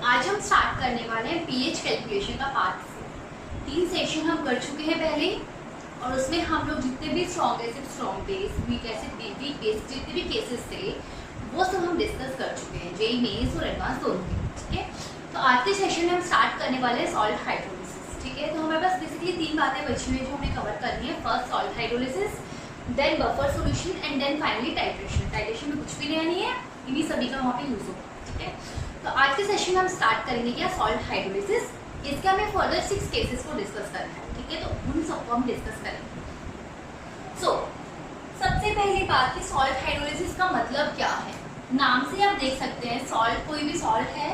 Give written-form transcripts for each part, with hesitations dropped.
आज हम स्टार्ट करने वाले हैं पीएच कैलकुलेशन का पार्ट 3 सेशन हम कर चुके हैं पहले और उसमें हम लोग जितने भी strong acid, strong base, week acid, weak base जितने भी केसेस थे वो सब हम डिस्कस कर चुके हैं जेईई मेंस और एडवांस दोनों के। ठीक है, तो आज के सेशन में हम स्टार्ट करने वाले हैं सॉल्ट हाइड्रोलिसिस। ठीक है, तो हमारे पास बेसिकली 3 बातें बची हुई हैं जो हमें कवर करनी है। First salt hydrolysis, then buffer solution and then finally titration. Titration में कुछ भी नया नहीं है, इन्हीं सभी का वहाँ पे यूज होगा। ठीक है, तो आज के सेशन में हम स्टार्ट करेंगे क्या सॉल्ट हाइड्रोलिसिस। इसके हमें फर्दर 6 केसेस को डिस्कस करना है। ठीक है, तो उन सबको हम डिस्कस करेंगे। सबसे पहली बात कि सॉल्ट हाइड्रोलिसिस का मतलब क्या है। नाम से आप देख सकते हैं सॉल्ट, कोई भी सॉल्ट है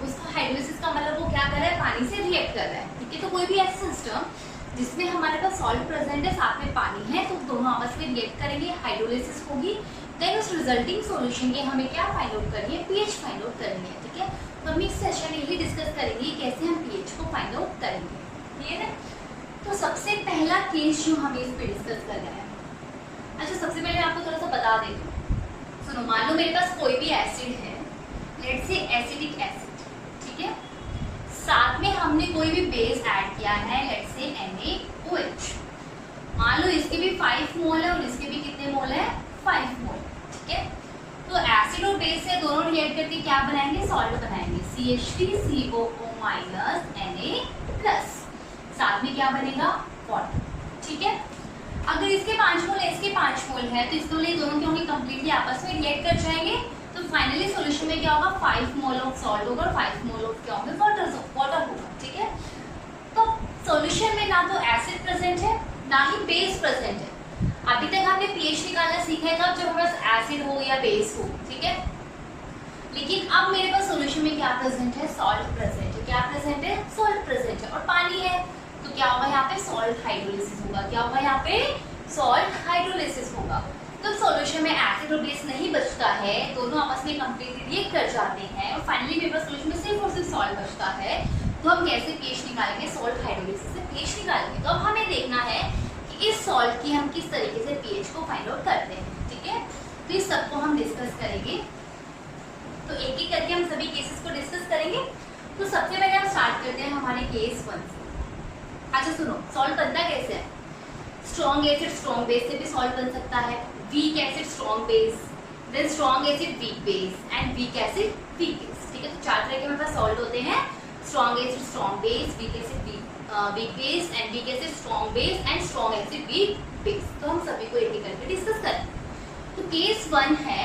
उसका हाइड्रोलिसिस का मतलब वो क्या कर रहा है, पानी से रिएक्ट कर रहा है। ठीक है, तो कोई भी ऐसा सिस्टम जिसमें हमारे पास सॉल्ट प्रेजेंट है, साथ में पानी है, तो दोनों आपस में रिएक्ट करेंगे, हाइड्रोलिसिस होगी। देन उस रिजल्टिंग सॉल्यूशन की हमें क्या फाइंड आउट करनी है, पीएच फाइंड आउट करनी है। ठीक है, तो हम इस सेशन में यही डिस्कस करेंगे कैसे हम पीएच को फाइंड आउट करेंगे। ठीक है ना, तो सबसे पहला केस जो हमें इस पे डिस्कस करना है। अच्छा, सबसे पहले आपको थोड़ा सा बता देती हूँ। सुनो, मान लो मेरे पास कोई भी एसिड है, लेट्स से एसिडिक एसिड। ठीक है, साथ में हमने कोई भी बेस ऐड किया है, लेट्स से NaOH। मान लो इसके भी 5 मोल है और इसके भी कितने मोल है, 5 मोल। ठीक है, तो एसिड और बेस से दोनों रिएक्ट करके क्या बनाएंगे, सॉल्ट बनाएंगे, CH3COO Na+। साथ में क्या बनेगा, वाटर। ठीक है, अगर इसके 5 मोल है, इसके 5 मोल है, तो इसके लिए दोनों क्या होंगे, कंप्लीटली आपस में रिएक्ट कर जाएंगे। तो फाइनली सॉल्यूशन में क्या होगा, 5 मोल ऑफ सॉल्ट होगा और 5 मोल ऑफ क्या होंगे, वाटर होगा। ठीक है, तो सॉल्यूशन में ना तो एसिड प्रेजेंट है ना ही बेस प्रेजेंट है। अभी तक हमने पीएच निकालना सीखा है कब, जब हमारे पास एसिड हो या बेस हो। ठीक है, लेकिन अब मेरे पास सॉल्यूशन में क्या प्रेजेंट है, सॉल्ट प्रेजेंट है। क्या प्रेजेंट है, सॉल्ट प्रेजेंट है और पानी है, तो क्या होगा यहाँ पे, सॉल्ट हाइड्रोलिसिस होगा। क्या होगा यहाँ पे, सॉल्ट हाइड्रोलिसिस होगा। तो सॉल्यूशन में एसिड और बेस नहीं बचता है, दोनों आपस में कंप्लीटली रिएक्ट कर जाते हैं और फाइनली मेरे पास सॉल्यूशन में सिर्फ और सिर्फ सॉल्ट बचता है। तो हम कैसे पीएच निकालेंगे, सॉल्ट हाइड्रोलिसिस से पीएच निकालेंगे। तो अब हमें देखना है कि इस सॉल्ट की हम किस तरीके से पीएच को फाइंड आउट करते हैं। ठीक है, तो इस सबको हम डिस्कस करेंगे। तो एक एक करके हम सभी केसेस को डिस्कस करेंगे। तो सबसे पहले हम स्टार्ट करते हैं हमारे केस 1 से। अच्छा सुनो, सॉल्ट बनता कैसे है। स्ट्रॉन्ग एसिड स्ट्रॉन्ग बेस से भी सॉल्ट बन सकता है, weak acid strong base, then strong acid weak base and weak acid weak base. ठीक है, तो 4 तरह के हमारे पास सॉल्ट होते हैं, strong acid strong base, week acid weak base and weak acid strong base and strong acid weak base. तो हम सभी को एक एक करके डिस्कस करें। तो केस 1 है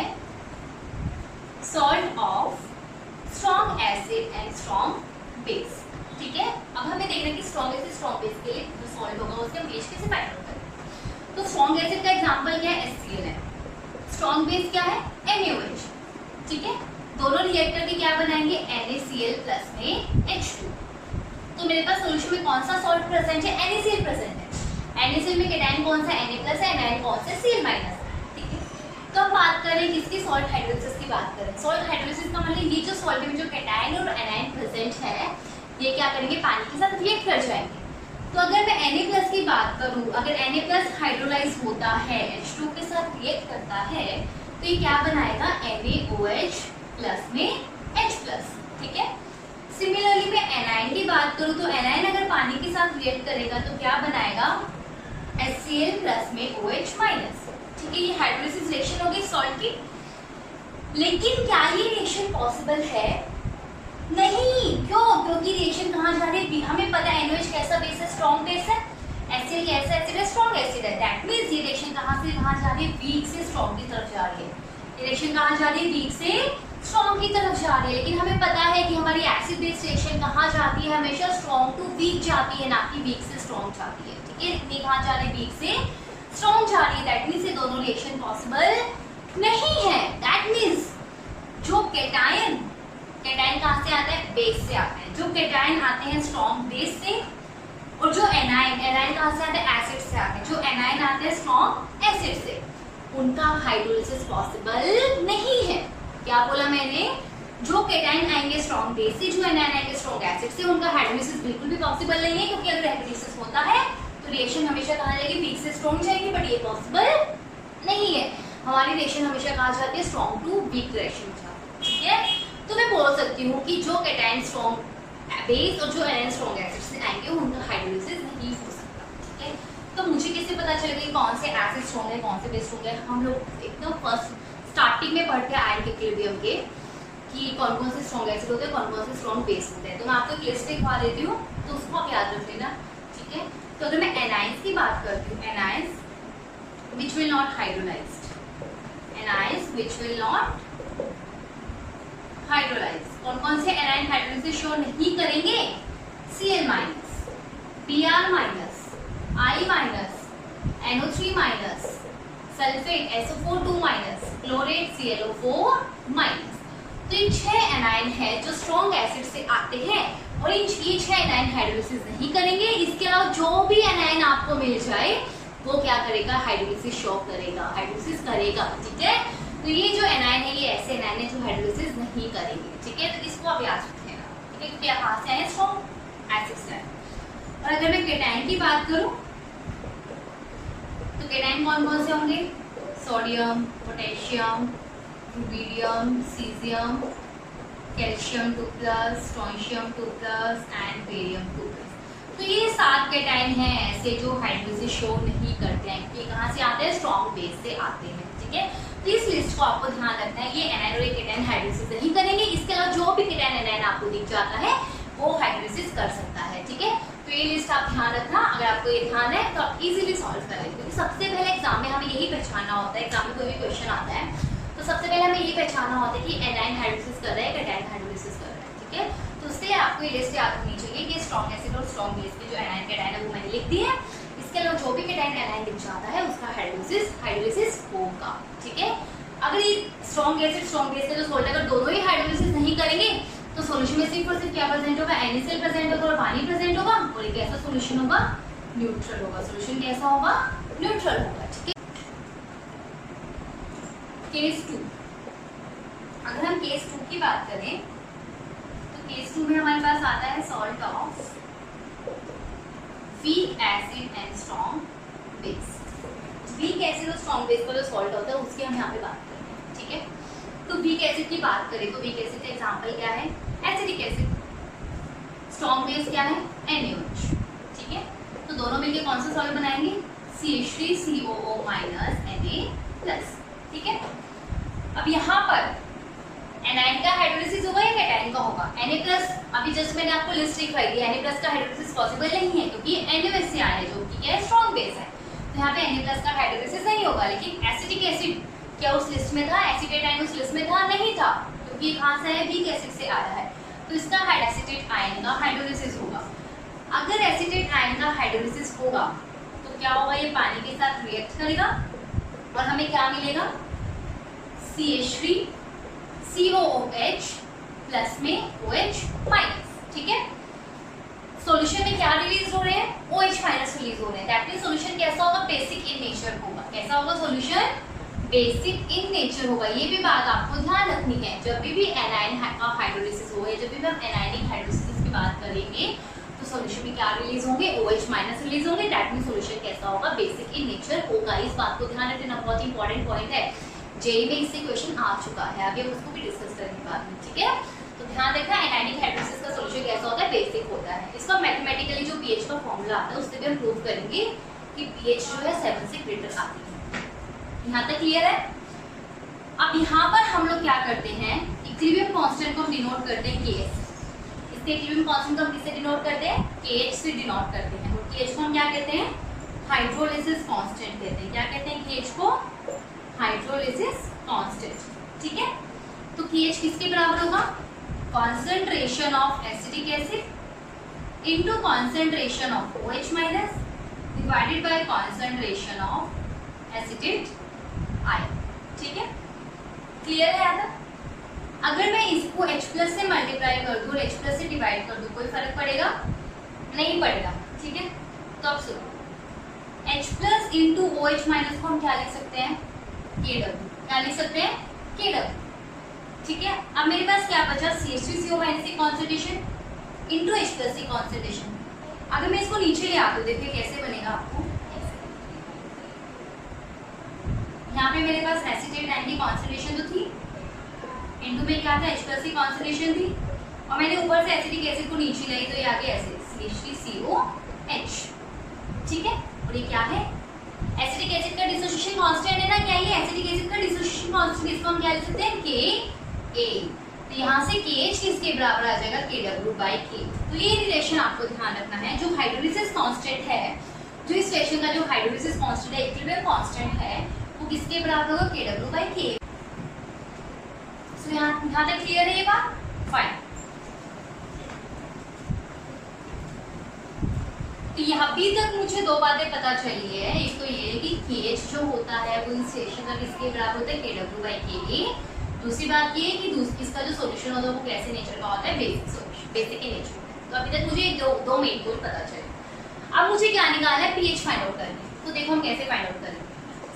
salt of strong acid and strong base. ठीक है, अब हमें देखना है कि स्ट्रॉन्ग एसिड स्ट्रॉन्ग बेस के लिए जो सॉल्ट होगा उसका पीएच कैसे फाइंड आउट करें। तो स्ट्रॉन्ग एसिड का एग्जांपल क्या है, HCl है। स्ट्रॉन्ग बेस क्या है, NaOH। ठीक है, दोनों रिएक्ट करके क्या बनाएंगे, NaCl प्लस में H2। तो मेरे पास सॉल्यूशन में कौन सा सॉल्ट प्रेजेंट है, NaCl प्रेजेंट है। NaCl में कैटायन कौन सा, Na+ है, एनायन कौन सा, Cl-। ठीक है, तो हम बात करें किसकी, सॉल्ट हाइड्रोलिसिस की बात करें। सॉल्ट हाइड्रोलिसिस का मतलब ये जो सॉल्ट में जो कैटायन और एनायन प्रेजेंट है, ये क्या करेंगे, पानी के साथ रिएक्ट कर जाएंगे। तो अगर मैं Na+ की बात करूं, अगर Na+ हाइड्रोलाइज होता है, H2 के साथ रिएक्ट करता है, तो ये क्या बनाएगा, NaOH प्लस में H+। ठीक है, सिमिलरली मैं एनायन की बात करूं तो एनायन अगर पानी के साथ रिएक्ट करेगा तो क्या बनाएगा, HCl प्लस में OH-। ठीक है, ये हाइड्रोलिसिस रिएक्शन होगी सॉल्ट की। लेकिन क्या ये रिएक्शन पॉसिबल है, नहीं। क्यों, क्योंकि रिएक्शन कहाँ जा रही है, हमें पता है NaOH कैसा बेस है, स्ट्रॉन्ग बेस है, HCl कैसा एसिड है, स्ट्रॉन्ग एसिड है। दैट मींस ये रिएक्शन कहाँ से कहाँ जा रही है, वीक से स्ट्रॉन्ग की तरफ जा रही है। ये रिएक्शन कहाँ जा रही है, वीक से स्ट्रॉन्ग की तरफ जा रही है। लेकिन हमें पता है कि हमारी एसिड बेस रिएक्शन कहाँ जाती है, हमेशा स्ट्रॉन्ग टू वीक जाती है, ना कि वीक से स्ट्रॉन्ग जाती है। ठीक है, इतनी कहाँ जा रही है, वीक से स्ट्रॉन्ग जा रही है। दैट मींस ये दोनों रिएक्शन पॉसिबल नहीं है। दैट मींस जो कैटायन कहाँ से आता है, बेस से आता है। जो कैटायन आते हैं स्ट्रॉन्ग बेस से, और जो एनायन कहाँ से आते हैं, एसिड से आते हैं। जो एनायन आते हैं स्ट्रॉन्ग एसिड से, उनका हाइड्रोलिसिस पॉसिबल नहीं है। क्या बोला मैंने, जो कैटायन आएंगे स्ट्रॉन्ग बेस से, जो एनायन आएंगे स्ट्रॉन्ग एसिड से, उनका हाइड्रोलिसिस बिल्कुल भी पॉसिबल नहीं है। क्योंकि अगर हाइड्रोलिसिस होता है तो रिएक्शन हमेशा कहाँ जाएगी, वीक से स्ट्रॉन्ग जाएगी, बट ये पॉसिबल नहीं है। हमारी रिएक्शन हमेशा कहाँ जाती है, स्ट्रॉन्ग टू वीक रिएक्शन जाती है। ठीक है, तो मैं बोल सकती करती हूँ कि जो कैटायन स्ट्रॉन्ग बेस और जो एनायन स्ट्रॉन्ग एसिड से आएंगे उनका हाइड्रोलिसिस नहीं हो सकता, ठीक है। तो मुझे कैसे पता चलेगा कौन से एसिड स्ट्रॉन्ग है कौन से बेस स्ट्रॉन्ग है? हम लोग एकदम फर्स्ट स्टार्टिंग में पढ़ते हैं आयन के इक्विलिब्रियम के कि कौन कौन से स्ट्रॉन्ग एसिड होते हैं कौन कौन से स्ट्रॉन्ग बेस होते हैं। तो मैं आपको एक लिस्ट लिखवा देती हूँ, तो उसको आप याद रख लेना, ठीक है। तो अगर मैं एनाइंस की बात करती हूँ, anions which will not hydrolyzed, anions which will not hydrolyzed, कौन कौन से एनाइन हाइड्रोलिसिस शो नहीं करेंगे? Cl minus, Br minus, I minus, NO3 minus, sulphate SO4 minus, chlorate ClO4 minus. तो इन 6 एनाइन है जो स्ट्रॉन्ग एसिड से आते हैं और ये 6 एनाइन हाइड्रोलिसिस नहीं करेंगे। इसके अलावा जो भी एनाइन आपको मिल जाए वो क्या करेगा? हाइड्रोलिसिस शो करेगा, हाइड्रोलिसिस करेगा, ठीक है। तो ये जो एनाइन है ये ऐसे एनाइन है जो हाइड्रोलिसिस नहीं करेंगे, ठीक है। तो इसको आप याद रखिएगा, ठीक है, क्योंकि कहाँ से आए? स्ट्रॉन्ग एसिड से। और अगर मैं केटाइन की बात करूं तो केटाइन कौन कौन से होंगे? Sodium, potassium, rubidium, caesium, calcium 2+, strontium 2+ and barium 2+। तो ये 7 केटाइन हैं ऐसे जो हाइड्रोलिसिस शो नहीं करते हैं, ये कहाँ से आते हैं? स्ट्रॉन्ग बेस से आते हैं, ठीक है। तो इस लिस्ट को आपको ध्यान रखना है, ये एनाइन और केटाइन हाइड्रोलिसिस नहीं करेंगे। इसके अलावा जो भी केटाइन एनाइन आपको दिख जाता है वो हाइड्रोलिसिस कर सकता है, ठीक है। तो ये लिस्ट आप ध्यान रखना, अगर आपको ये ध्यान है तो आप इजीली सॉल्व कर लेंगे, क्योंकि सबसे पहले एग्जाम में हमें यही पहचानना होता है। एग्जाम में कोई भी क्वेश्चन आता है तो सबसे पहले हमें ये पहचानना होता है कि एनाइन हाइड्रोलिसिस कर रहा है केटाइन हाइड्रोलिसिस कर रहा है, ठीक है। तो उससे आपको ये लिस्ट याद होनी चाहिए कि स्ट्रॉन्ग एसिड और स्ट्रॉन्ग बेस के जो एनाइन केटाइन है वो मैंने लिख दी है। इसके अलावा जो भी केटाइन एनाइन दिख जाता है उसका हाइड्रोलिसिस होगा, ठीक है। अगर ये स्ट्रॉन्ग एसिड स्ट्रॉन्ग बेस के जो सोल्ट अगर दोनों ही हाइड्रोलिसिस नहीं करेंगे तो सॉल्यूशन में सिर्फ और सिर्फ क्या प्रेजेंट होगा? NaCl प्रेजेंट होगा और पानी प्रेजेंट होगा और एक ऐसा सॉल्यूशन होगा न्यूट्रल होगा। सॉल्यूशन कैसा होगा? न्यूट्रल होगा, ठीक है। केस 2, अगर हम केस 2 की बात करें तो केस 2 में हमारे पास आता है salt of weak acid and strong base. Weak acid और स्ट्रॉन्ग बेस का जो सॉल्ट होता है उसकी हम यहाँ पे बात करते हैं, ठीक है। तो वीक एसिड की बात करें तो वीक एसिड का एग्जांपल क्या है? Acidic acid. स्ट्रॉन्ग बेस क्या है? NaOH, ठीक है। तो दोनों मिलकर कौन सा सॉल्ट बनाएंगे? CH3COO Na+, ठीक है। अब यहाँ पर एनाइन का हाइड्रोलिसिस होगा या केटाइन का होगा? Na+। अभी जस्ट मैंने आपको लिस्ट लिखवाई थी, Na+ का हाइड्रोलिसिस पॉसिबल नहीं है क्योंकि NaOH से आया है जो कि क्या है? स्ट्रॉन्ग बेस है। तो यहाँ पे Na+ का हाइड्रोलिसिस नहीं होगा। लेकिन एसिडिक एसिड क्या उस लिस्ट में था? एसिटेट आयन उस लिस्ट में था? नहीं था, क्योंकि कहाँ से है? वीक एसिड से आया है। तो इसका एसिटेट आयन का हाइड्रोलिसिस होगा। अगर एसिटेट आयन का हाइड्रोलिसिस होगा तो क्या होगा? ये पानी के साथ रिएक्ट करेगा और हमें क्या मिलेगा? CH3COOH प्लस में OH माइनस, ठीक है। सॉल्यूशन में क्या रिलीज हो रहे हैं? OH माइनस रिलीज हो रहे हैं। दैट मींस सॉल्यूशन कैसा होगा? बेसिक इन नेचर होगा। कैसा होगा सॉल्यूशन? बेसिक इन नेचर होगा। ये भी बात आपको ध्यान रखनी है, जब भी एनाइन का हाइड्रोलिसिस हो या जब भी हम एनायनिक हाइड्रोलिसिस की बात करेंगे तो सॉल्यूशन में क्या रिलीज होंगे? OH माइनस रिलीज होंगे। दैट मींस सॉल्यूशन कैसा होगा? बेसिक इन नेचर होगा। इस बात को ध्यान रखना, बहुत इंपॉर्टेंट पॉइंट है। जेई में इससे क्वेश्चन आ चुका है, अभी हम उसको भी डिस्कस करेंगे बाद में, ठीक है। तो ध्यान रखना, एनायनिक हाइड्रोलिसिस का सॉल्यूशन कैसा होता है? बेसिक होता है। इसका मैथमेटिकली जो pH का फॉर्मूला आता है उससे भी हम प्रूव करेंगे कि pH जो है 7 से ग्रेटर आती है। यहाँ तक क्लियर है? अब यहाँ पर हम लोग क्या करते हैं? इक्विलिब्रियम कांस्टेंट को हम डिनोट करते हैं KH। इसके इक्विलिब्रियम कांस्टेंट को हम किससे डिनोट करते हैं? KH से डिनोट करते हैं। और KH को हम क्या कहते हैं? हाइड्रोलिसिस कांस्टेंट कहते हैं। क्या कहते हैं KH को? हाइड्रोलिसिस कांस्टेंट, ठीक है। तो KH किसके बराबर होगा? Concentration of acidic acid into concentration of OH minus divided by concentration of acetate ion, ठीक है। क्लियर है यहाँ तक? अगर मैं इसको H+ से मल्टीप्लाई कर दूं और H+ से डिवाइड कर दूं, कोई फर्क पड़ेगा? नहीं पड़ेगा, ठीक है। तो अब सुनो, H+ इंटू OH माइनस को हम क्या लिख सकते हैं? KW। क्या लिख सकते हैं? KW, ठीक है। अब मेरे पास क्या बचा? CH3CO माइनस की कॉन्सेंट्रेशन इंटू H+ की कॉन्सेंट्रेशन। अगर मैं इसको नीचे ले आता हूँ, देखिए कैसे बनेगा आपको। यहाँ पे मेरे पास एसिटेट आयन की कॉन्सेंट्रेशन तो थी, इनटू में क्या था? H+ की कॉन्सेंट्रेशन थी, और मैंने ऊपर से एसिटिक एसिड को नीचे लाई तो ये आ गया एसिड CH3COH, ठीक है। और ये क्या है, एसिटिक एसिड का डिसोसिएशन कांस्टेंट है ना, क्या ये एसिटिक एसिड का डिसोसिएशन कांस्टेंट, इसको हम क्या लिख सकते हैं Ka। तो यहाँ से KH किसके बराबर आ जाएगा Kw/K। तो ये रिलेशन आपको ध्यान रखना है, जो हाइड्रोलिसिस कांस्टेंट है, जो इस रिएक्शन का जो हाइड्रोलिसिस कांस्टेंट है, इक्विलिब्रियम कांस्टेंट है, वो किसके बराबर होगा Kw/K। सो यहाँ तक क्लियर है ये बात, फाइन। तो यहाँ अभी तक मुझे दो बातें पता चली है, एक तो ये है कि KH जो होता है वो इस रिएक्शन का किसके बराबर होता है Kw/K। दूसरी बात ये है कि इसका जो सॉल्यूशन होता है वो कैसे नेचर का होता है, basic solution, basic in nature. तो अभी तक मुझे दो मेन गोल पता चले। अब मुझे क्या निकालना है, pH फाइंड आउट करना है। तो देखो हम कैसे फाइंड आउट करेंगे।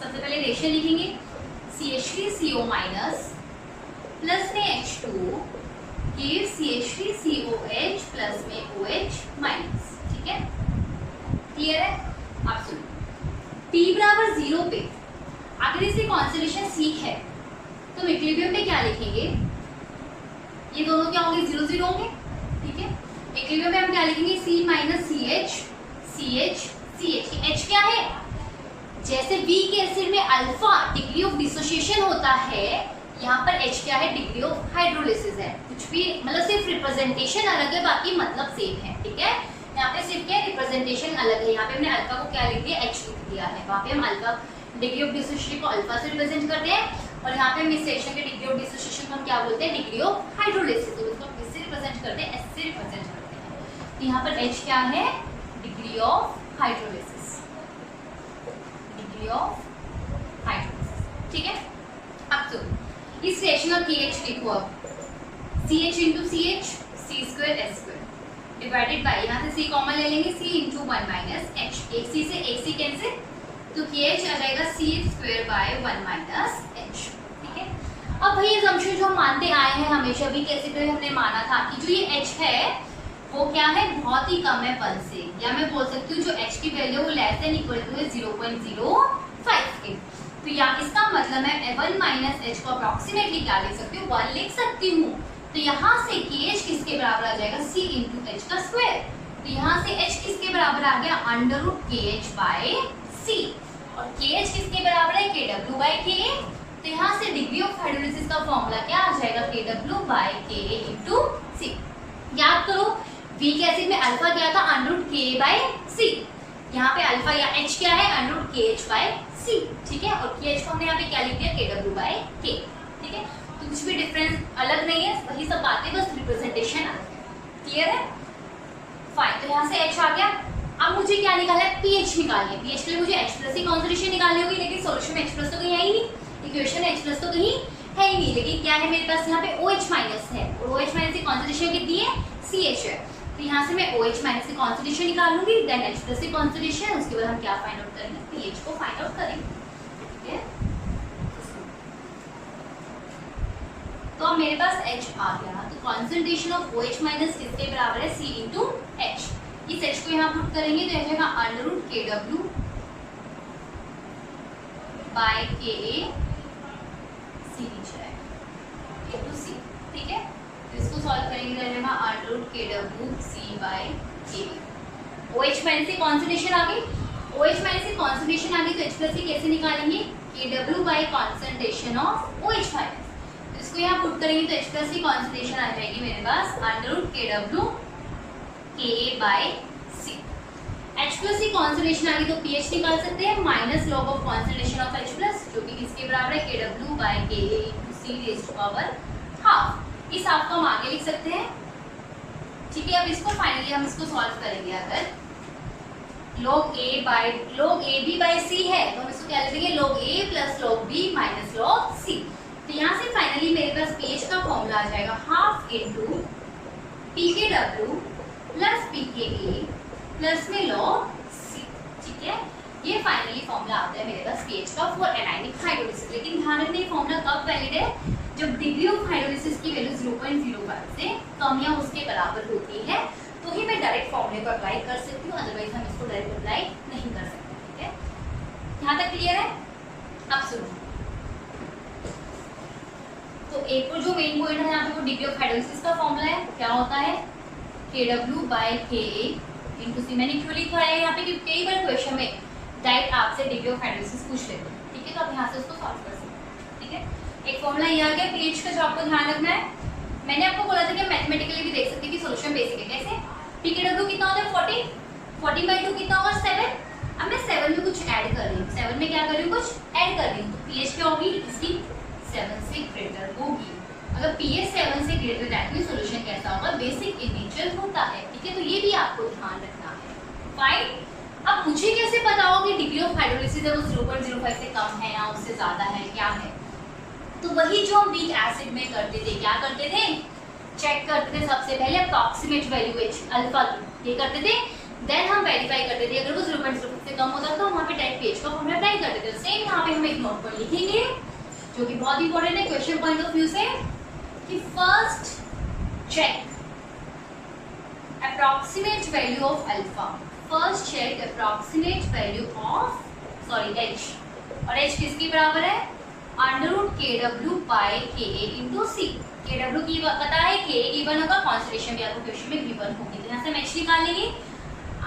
सबसे पहले रेशियो लिखेंगे CH3CO- प्लस में H2 गिव CH3COH प्लस में OH माइनस, ठीक है, क्लियर है। अब सुनो, P बराबर 0 पे अगर इसकी कॉन्सेंट्रेशन C है तो इक्विलिब्रियम में क्या लिखेंगे, ये दोनों क्या होंगे, 0 0 होंगे, ठीक है। इक्विलिब्रियम में हम क्या लिखेंगे, C minus CH CH CH। H क्या है, जैसे वीक एसिड में अल्फा डिग्री ऑफ डिसोसिएशन होता है, यहाँ पर H क्या है, डिग्री ऑफ हाइड्रोलिसिस है। कुछ भी मतलब सिर्फ रिप्रेजेंटेशन अलग है, बाकी मतलब सेम है, ठीक है। यहाँ पे सिर्फ क्या है, रिप्रेजेंटेशन अलग है। यहाँ पे हमने अल्फा को क्या लिख दिया, H लिख दिया है। वहाँ पे हम अल्फा डिग्री ऑफ डिसोसिएशन को अल्फा से रिप्रेजेंट करते हैं, और यहाँ पे हम इस रिएक्शन के डिग्री ऑफ डिसोसिएशन को हम क्या बोलते हैं, डिग्री ऑफ हाइड्रोलिसिस। तो इसको किससे रिप्रेजेंट करते हैं, S से रिप्रेजेंट करते हैं। तो यहाँ पर H क्या है, degree of hydrolysis, degree of hydrolysis, ठीक है। अब तो इस रिएक्शन का KH लिखो, अब CH into CH C²S² divided by, यहाँ से C कॉमन ले लेंगे, C into 1 माइनस H, एक C से एक C कैंसिल, तो KH आ जाएगा C²/1 माइनस H, ठीक है। अब भाई असम्पशन जो हम मानते आए हैं हमेशा भी, कैसे भी हमने माना था कि जो ये H है वो क्या है, बहुत ही कम है 1 से, या मैं बोल सकती हूँ जो H की वैल्यू वो लेस देन इक्वल टू है 0.05 के। तो यहाँ इसका मतलब है 1 माइनस H को अप्रॉक्सीमेटली क्या लिख सकती हूँ, 1 लिख सकती हूँ। तो यहाँ से KH किसके बराबर आ जाएगा, C into H का स्क्वायर। तो यहाँ से H किसके बराबर आ गया, √KH/C, और KH किसके बराबर है, Kw/K। तो यहाँ से डिग्री ऑफ हाइड्रोलिसिस का फॉर्मूला क्या आ जाएगा, Kw/K into C। याद करो वीक एसिड में अल्फा क्या था, √K/C। यहाँ पे अल्फा या H क्या है, √KH/C, ठीक है। और KH को हमने यहाँ पे क्या लिख दिया, Kw/K, ठीक है। तो कुछ भी डिफरेंस अलग नहीं है, वही सब बातें, बस रिप्रेजेंटेशन अलग है, क्लियर है, फाइन। तो यहाँ से H आ गया। अब मुझे क्या निकालना है, pH निकालना है। pH के लिए मुझे H+ की कॉन्सेंट्रेशन निकालनी होगी, लेकिन सॉल्यूशन में H+ तो कहीं है ही नहीं, इक्वेशन में H+ तो कहीं है ही नहीं, लेकिन क्या है मेरे पास यहाँ पे OH- है, और OH- की कॉन्सेंट्रेशन कितनी है, CH है। तो यहाँ से मैं OH- की कॉन्सेंट्रेशन निकाल लूंगी, देन H+ की कॉन्सेंट्रेशन, उसके बाद हम क्या फाइंड आउट करेंगे, pH को फाइंड आउट करेंगे, ठीक है। तो अब मेरे पास H आ गया, तो कॉन्सेंट्रेशन ऑफ OH- किसके बराबर है, C into H। इस H को यहाँ पुट करेंगे तो जाएगा √KW/Ka C into C, ठीक है। तो इसको सॉल्व करेंगे तो जाएगा √KW/C/Ka। OH- की कॉन्सेंट्रेशन आ गई, OH- की कॉन्सेंट्रेशन आ गई, तो H+ की कैसे निकालेंगे, Kw कॉन्सेंट्रेशन ऑफ OH-। इसको यहाँ पुट करेंगे तो H+ की कॉन्सेंट्रेशन आ जाएगी मेरे पास √KW/Ka/C। H+ की कॉन्सेंट्रेशन आ गई तो pH निकाल सकते हैं, minus log of concentration of H+, जो कि किसके बराबर है, Kw/Ka C⁻²²। इस हाफ को हम आगे लिख सकते हैं, ठीक है। अब इसको फाइनली हम इसको सॉल्व करेंगे, अगर log AB/C है तो हम इसको क्या लिखेंगे, log A plus log B minus log C। तो यहाँ से फाइनली मेरे पास pH का फॉर्मूला आ जाएगा half into pKw plus pKa plus में log C, ठीक है। ये फाइनली फॉर्मूला आता है मेरे पास pH का फॉर एनायनिक हाइड्रोलिसिस। लेकिन ध्यान रखना ये फॉर्मूला कब वैलिड है, जब डिग्री ऑफ हाइड्रोलिसिस की वैल्यू 0.05 से कम या उसके बराबर होती है, तो ही मैं डायरेक्ट फॉर्मूले को अप्लाई कर सकती हूँ, अदरवाइज हम इसको डायरेक्ट अप्लाई नहीं कर सकते, ठीक है। यहाँ तक क्लियर है। अब सुनो, तो एक और जो मेन पॉइंट है यहाँ पे वो डिग्री ऑफ हाइड्रोलिसिस का फॉर्मूला है, क्या होता है KW/KA इंटू सी। मैंने क्यों लिखा है यहाँ पे क्योंकि कई बार क्वेश्चन में डायरेक्ट आपसे डिग्री ऑफ हाइड्रोलिसिस पूछ लेते हैं, ठीक है, तो आप यहाँ से उसको सॉल्व कर सकते हैं, ठीक है। एक फॉर्मूला ये आ गया पीएच का जो आपको ध्यान रखना है। मैंने आपको बोला था कि मैथमेटिकली भी देख सकते हैं कि सोल्यूशन बेसिक है कैसे। PKW कितना होता है 40/2 कितना होगा 7। अब मैं 7 में कुछ ऐड कर रही हूँ, 7 में क्या कर रही हूँ कुछ ऐड कर रही हूँ, तो पीएच क्या होगी इसकी 7 से ग्रेटर होगी। अगर पीएच 7 से ग्रेटर दैट मींस सॉल्यूशन कैसा होगा बेसिक इन नेचर होता है, ठीक है, तो ये भी आपको ध्यान रखना है। फाइन। अब मुझे कैसे पता होगा कि डिग्री ऑफ हाइड्रोलिसिस है वो 0.05 से कम है या उससे ज्यादा है, क्या है? तो वही जो हम वीक एसिड में करते थे, क्या करते थे, चेक करते थे सबसे पहले अप्रॉक्सीमेट वैल्यू एच अल्फा की, ये करते थे, देन हम वेरीफाई करते थे। अगर वो 0.05 से कम होता तो वहाँ पे डायरेक्ट पीएच का फॉर्मूला अप्लाई करते थे। सेम यहाँ पे हम एक नोट पर लिखेंगे जो कि बहुत इंपॉर्टेंट है क्वेश्चन पॉइंट ऑफ व्यू से, कि first check approximate value of alpha, first check approximate value of H, और एच किसके बराबर है √KW/KA इंटू सी। KW की पता है, KA गिवन होगा, कॉन्सेंट्रेशन भी आपको क्वेश्चन में गिवन होगी, तो यहाँ से हम एच निकालेंगे।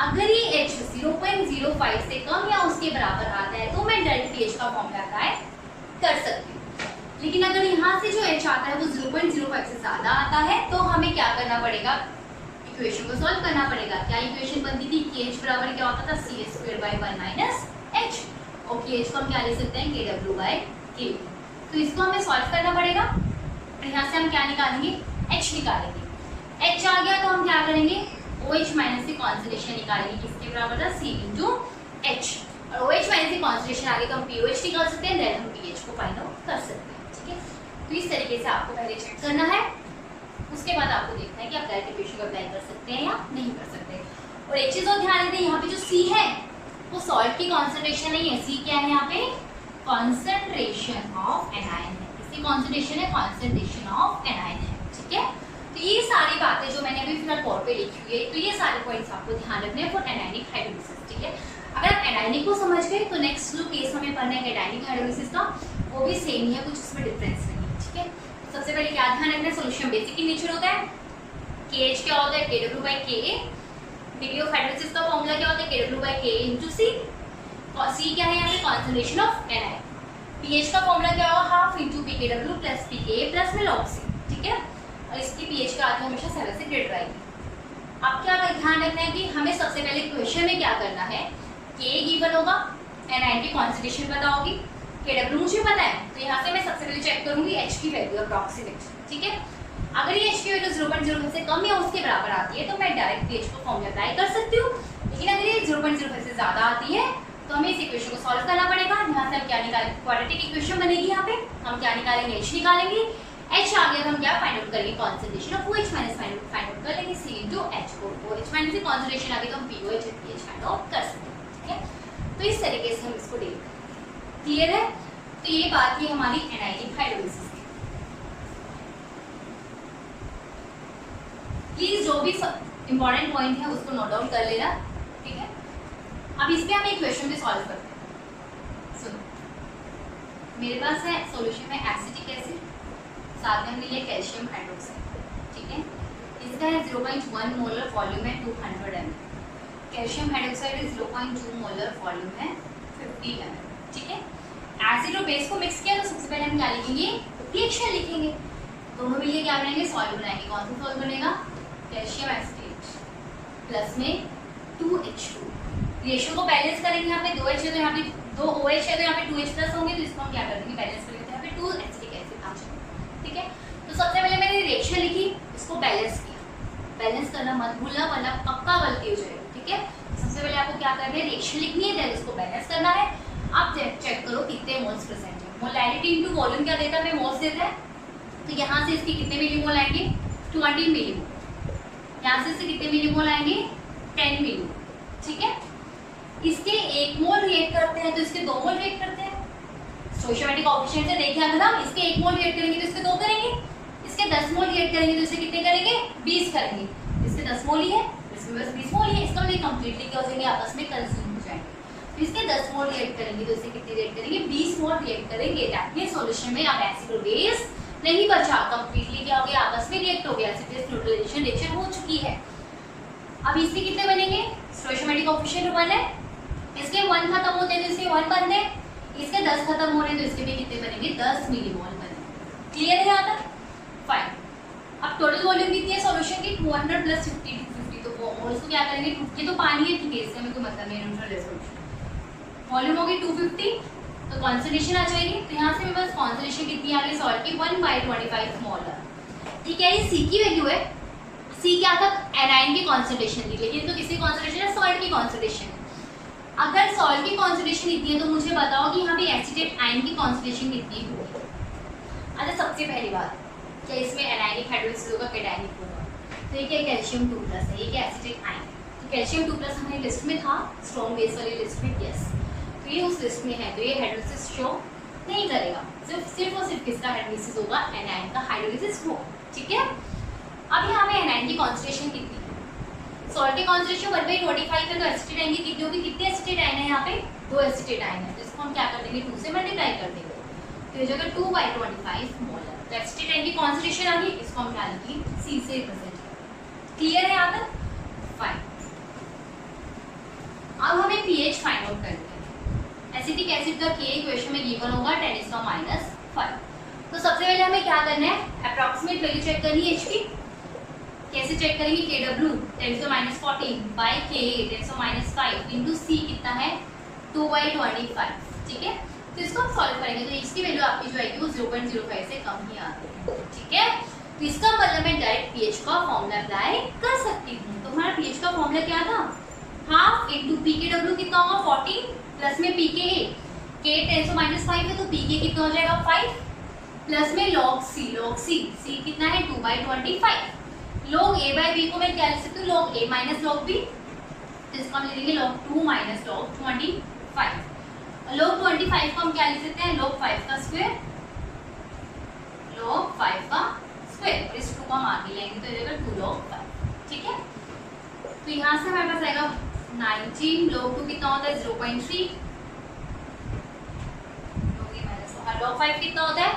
अगर ये एच 0.05 से कम या उसके बराबर आता है तो मैं डायरेक्ट पीएच का फॉर्मूला अप्लाई कर सकती हूँ। लेकिन अगर यहाँ से जो एच आता है वो 0.05 से ज्यादा आता है तो हमें क्या करना पड़ेगा, इक्वेशन को सॉल्व करना पड़ेगा। क्या इक्वेशन बनती थी, KH बराबर क्या होता था CH² - H, और KH को हम क्या ले सकते हैं KW/K। तो इसको हमें सॉल्व करना पड़ेगा, और यहाँ से हम क्या निकालेंगे H निकालेंगे। H आ गया तो हम क्या करेंगे OH माइनस से कॉन्सेंट्रेशन निकालेंगे, किसके बराबर था C इंटू H, और OH माइनस से कॉन्सेंट्रेशन आगे तो हम POH निकाल सकते हैं, देन हम pH को फाइंड आउट कर सकते हैं, ठीक है। तो इस तरीके से आपको पहले चेक करना है, उसके बाद आपको देखना है कि आप डायरेक्ट इक्वेशन को अप्लाई कर सकते हैं या नहीं कर सकते। और एक चीज और ध्यान दें, यहाँ पे जो C है वो सॉल्ट की कॉन्सेंट्रेशन नहीं है, C क्या है यहाँ पे कॉन्सेंट्रेशन ऑफ एनायन है, इसकी कॉन्सेंट्रेशन है कॉन्सेंट्रेशन ऑफ एनायन है, ठीक है। तो ये सारी बातें जो मैंने अभी फिलहाल बोर्ड पे लिखी हुई है, तो ये सारे पॉइंट्स आपको ध्यान रखने हैं फॉर एनायनिक हाइड्रोलिसिस, ठीक है। अगर आप एनायनिक को समझ गए तो नेक्स्ट जो केस हमें पढ़ना है एनायनिक हाइड्रोलिसिस का, वो भी सेम ही है, कुछ इसमें डिफरेंस नहीं है, ठीक है। तो सबसे पहले क्या ध्यान रखना है, सोल्यूशन बेसिक इन नेचर होता है, KH क्या होता है KW/KA, डिग्री ऑफ हाइड्रोलिसिस का फॉर्मूला क्या होता है KW/KA इंटू C, और C क्या है यहाँ पे कॉन्सेंट्रेशन ऑफ एनायन, pH का फॉर्मूला क्या होगा half into PKW plus PKA plus में log C, ठीक है, और इसकी pH का आती हमेशा 7 से ग्रेटर आएगी। अब क्या ध्यान रखना है कि हमें सबसे पहले क्वेश्चन में क्या करना है, K गिवन होगा, एनायन की कॉन्सेंट्रेशन पता होगी, KW मुझे पता है, तो यहाँ से मैं सबसे पहले चेक करूंगी H की वैल्यू अप्रॉक्सीमेट, ठीक है। अगर ये H की वैल्यू 0.05 से कम या उसके बराबर आती है तो मैं डायरेक्ट pH को फॉर्मूला अप्लाई कर सकती हूँ, लेकिन अगर ये 0.05 से ज्यादा आती है तो हमें इस इक्वेशन को सॉल्व करना पड़ेगा। यहाँ से हम क्या निकालेंगे, क्वाड्रेटिक इक्वेशन बनेगी, यहाँ पे हम क्या निकालेंगे H निकालेंगे, H आ गया तो हम क्या फाइंड आउट करेंगे concentration of OH minus find out कर लेंगे C इंटू H को, OH माइनस से कॉन्सेंट्रेशन आ गई तो हम POH और pH फाइंड आउट कर सकते हैं, ठीक है। तो इस तरीके से हम इसको डील करेंगे, क्लियर है। तो ये बात की हमारी एनायनिक हाइड्रोलिसिस की। प्लीज जो भी इंपॉर्टेंट पॉइंट है उसको नोट डाउन कर लेना, ठीक है। अब इस पे हम एक क्वेश्चन भी सॉल्व करते हैं। सुनो, मेरे पास है सॉल्यूशन में एसिटिक एसिड, साथ में हमने लिया कैल्शियम हाइड्रोक्साइड, ठीक है। इसका है 0.1 मोलर वॉल्यूम है 200 ml, calcium hydroxide 0.2 molar volume है 50 ml, ठीक है। एसिड और बेस को मिक्स किया तो सबसे पहले हम क्या लिखेंगे, रिएक्शन लिखेंगे, दोनों मिलके क्या बनाएंगे सॉल्व बनाएंगे। कौन सा सॉल्व बनेगा, कैल्शियम एसिटेट प्लस में 2H2, रेशियो को बैलेंस करेंगे, यहाँ पे 2H है तो यहाँ पे 2OH है तो यहाँ पे 2H प्लस होंगे, तो इसको हम क्या कर देंगे बैलेंस करेंगे, तो यहाँ पे 2 एसिटिक एसिड आ जाएगा, ठीक है। तो सबसे पहले मैंने रिएक्शन लिखी, इसको बैलेंस किया, बैलेंस करना मत भूलना वरना पक्का गलती हो जाएगी, ठीक है। सबसे पहले आपको क्या करना है, रिएक्शन लिखनी है, देन इसको बैलेंस करना है। आप चेक करो कितने मोल्स प्रेजेंट है, मोलैरिटी इनटू वॉल्यूम क्या देता है, हमें मोल्स देता है, तो यहाँ से इसके कितने मिलीमोल आएंगे 20 मिलीमोल, यहाँ से इससे कितने मिलीमोल आएंगे 10 मिलीमोल, ठीक है। इसके 1 मोल रिएक्ट करते हैं तो इसके 2 मोल रिएक्ट करते हैं, स्टोइचोमेट्रिक कोएफिशिएंट से देखें अगर हम इसके 1 मोल रिएक्ट करेंगे तो इसके 2 करेंगे, इसके 10 मोल रिएक्ट करेंगे तो इससे कितने करेंगे 20 करेंगे, इसके 10 मोल ही है इसमें बस 20 मोल ही है, इसका मतलब कंप्लीटली क्या हो जाएंगे आपस में कंज्यूम हो जाएंगे। तो इसके 10 मोल रिएक्ट करेंगे तो इससे कितने रिएक्ट करेंगे 20 मोल रिएक्ट करेंगे, दैट मींस सॉल्यूशन में आप एसिड और बेस नहीं बचा, कंप्लीटली क्या हो गया, आपस में रिएक्ट हो गया, एसिड न्यूट्रलाइजेशन रिएक्शन हो चुकी है। अब इसके कितने बनेंगे, स्टोइकोमेट्रिक कोएफिशिएंट 1 है, इसके 1 खत्म होते हैं तो इसके 1 बनते हैं, इसके 10 खत्म हो रहे हैं तो इसके भी कितने बनेंगे, 10 मिलीमोल बनेंगे। क्लियर है यहाँ तक? फाइन। अब टोटल वॉल्यूम कितनी है सॉल्यूशन की, 200 प्लस 50 250, तो वो मोल्स को क्या करेंगे, ये तो पानी है, ठीक है, इससे हमें कोई मतलब नहीं, न्यूट्रल है सॉल्यूशन। वॉल्यूम होगी 250, तो कॉन्सेंट्रेशन आ जाएगी, तो यहाँ से मेरे पास कॉन्सेंट्रेशन कितनी आ गई सॉल्ट की, 1/25 मोलर। ठीक है, ये सी की वैल्यू है, सी क्या था, एनाइन की कॉन्सेंट्रेशन थी, लेकिन तो किसकी कॉन्सेंट्रेशन है, सॉल्ट की कॉन्सेंट्रेशन है। अगर सॉल्ट की कॉन्सेंट्रेशन इतनी है तो मुझे बताओ कि यहाँ पे एसिटेट आयन की कॉन्सेंट्रेशन कितनी होगी। अच्छा, सबसे पहली बात, क्या इसमें एनायनिक हाइड्रोलिसिस होगा, कैटायनिक होगा, तो ये क्या कैल्शियम 2+ है, ये क्या एसिटेट आयन, तो कैल्शियम 2+ हमारी लिस्ट में था, स्ट्रॉन्ग बेस वाली लिस्ट में, यस, तो ये उस लिस्ट में है, तो ये हाइड्रोलिसिस शो नहीं करेगा, सिर्फ और सिर्फ किसका हाइड्रोलिसिस होगा, एनायन का हाइड्रोलिसिस हो। ठीक है, अब यहाँ पे एनायन की कॉन्सेंट्रेशन कितनी है, सॉल्ट की कॉन्सेंट्रेशन 1/25 है, तो एसिटेट आयन की कितनी होगी, कितने एसिटेट आयन है यहाँ पे, 2 एसिटेट आयन है, जिसको हम क्या कर देंगे, 2 से मल्टीप्लाई कर देंगे, तो ये जगह 2/25 मोलर, तो एसिटेट आयन की कॉन्सेंट्रेशन आ गई, इसको हम क्या लिखेंगे, सी से रिप्रेजेंट। क्लियर है यहाँ तक? फाइन। अब हमें पीएच फाइंड आउट करना है। एसिटिक एसिड का के इक्वेशन में गिवन होगा 10⁻⁵। तो सबसे पहले हमें क्या करना है, अप्रॉक्सीमेट वैल्यू चेक करनी है एच की। कैसे चेक करेंगे, KW 10⁻14 बाई Ka 10⁻5 इंटू सी कितना है, 2/25। ठीक है, तो इसको हम सॉल्व करेंगे, तो इसकी वैल्यू आपकी जो आएगी वो 0.05 से कम ही आती है। ठीक है, तो इसका मतलब मैं डायरेक्ट पीएच का फॉर्मूला अप्लाई कर सकती हूँ। तो हमारा पीएच का फॉर्मूला क्या था, हाफ इंटू PKW कितना होगा 14 प्लस में PKA, K 10⁻5 है तो PK कितना हो जाएगा 5 प्लस में log C कितना है 2/25। log A by B को मैं क्या लिख सकती हूँ, log A minus log B, तो इसको हम लिखेंगे log 2 माइनस log 25। log 25 को हम क्या लिख सकते हैं, log 5 का स्क्वायर, log 5 का स्क्वायर, इस 2 को हम आगे लेंगे तो ये 2 log 5। ठीक है, तो यहाँ से हमारे पास आएगा 19 log 2 कितना होता है 0.3, log 5 कितना होता है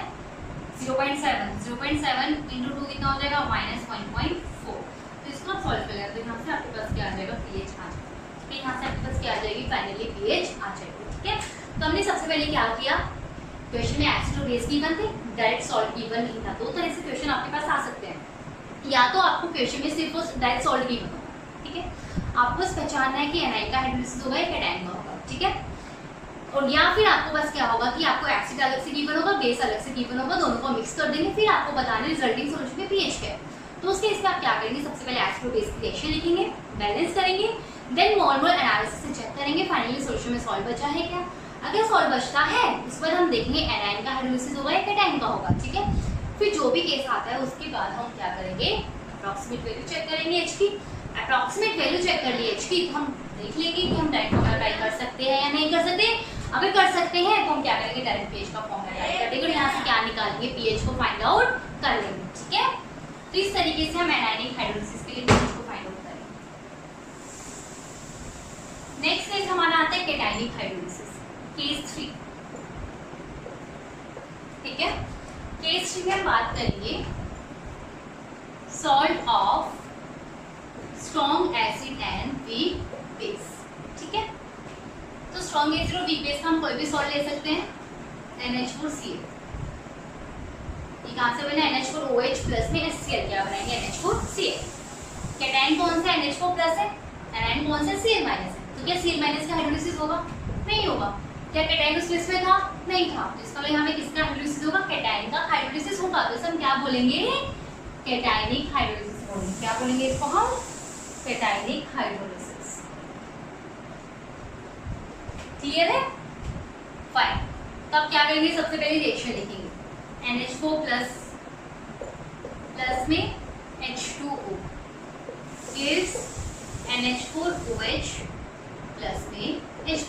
0.7 इंटू 2 कितना हो जाएगा -1.4। तो इसको आप सॉल्व करेंगे तो यहाँ से आपके पास क्या आ जाएगा, पीएच आ जाएगा। तो यहाँ से आपके पास क्या आ जाएगी, फाइनली पीएच आ जाएगी। ठीक है, तो हमने सबसे पहले क्या किया, क्वेश्चन में एसिड और बेस गिवन थे, डायरेक्ट सॉल्ट गिवन नहीं था। दो तरह से क्वेश्चन आपके पास आ सकते हैं, या तो आपको क्वेश्चन में सिर्फ डायरेक्ट सॉल्ट गिवन होगा, ठीक है, आपको बस पहचानना है कि एनाइन का हाइड्रोलिसिस होगा या कैटायन का होगा। ठीक है, और या फिर आपको बस क्या होगा कि आपको एसिड अलग से गिवन होगा, बेस अलग से गिवन होगा, दोनों को मिक्स कर देंगे, फिर आपको बताना है रिजल्टिंग सॉल्यूशन में पीएच क्या है। तो उस केस में आप क्या करेंगे, सबसे पहले एसिड और बेस की रिएक्शन लिखेंगे, बैलेंस करेंगे, देन मोल एनालिसिस से चेक करेंगे फाइनली सॉल्यूशन में सॉल्ट बचा है क्या। अगर सॉल्ट बचता है उस पर हम देखेंगे एनाइन का हाइड्रोलिसिस होगा या कैटायन का होगा। ठीक है, फिर जो भी केस आता है उसके बाद हम क्या करेंगे, अप्रॉक्सीमेट वैल्यू चेक करेंगे एच की। अप्रॉक्सीमेट वैल्यू चेक कर ली एच की, तो हम देख लेंगे कि हम डायरेक्ट फॉर्मूला अप्लाई कर सकते हैं या नहीं कर सकते। अगर कर सकते हैं तो हम क्या करेंगे, डायरेक्ट पीएच का फॉर्मूला अप्लाई कर देंगे और यहाँ से क्या निकालेंगे, पीएच को फाइंड आउट कर लेंगे। ठीक है, तो इस तरीके से हम एनाइनिक हाइड्रोलिसिस के लिए पीएच को फाइंड आउट करेंगे। नेक्स्ट केस हमारा आता है कैटायनिक हाइड्रोलिसिस, केस 3। ठीक है, केस 3 में हम बात करेंगे salt of strong acid and week base. ठीक है, तो स्ट्रॉन्ग एसिड और वीक बेस का हम कोई भी सॉल्ट ले सकते हैं, NH4Cl। ये कहाँ से बना, NH4OH प्लस में HCl, क्या बनाएंगे NH4Cl। कैटायन कौन सा NH4+ है, एनाइन कौन सा Cl- है, तो क्या Cl- का हाइड्रोलिसिस होगा, नहीं होगा। क्या कैटायन उस लिस्ट में था, नहीं था, तो इसका यहाँ पे किसका हाइड्रोलिसिस होगा, कैटायन का हाइड्रोलिसिस होगा। तो हम क्या बोलेंगे, कैटायनिक हाइड्रोलिसिस बोलेंगे। क्या बोलेंगे इसको हम, कैटायनिक हाइड्रोलिसिस। क्लियर है, फाइन। तो अब क्या करेंगे, सबसे पहले रिएक्शन लिखेंगे, NH4 प्लस में H2O इज NH4OH प्लस में H+।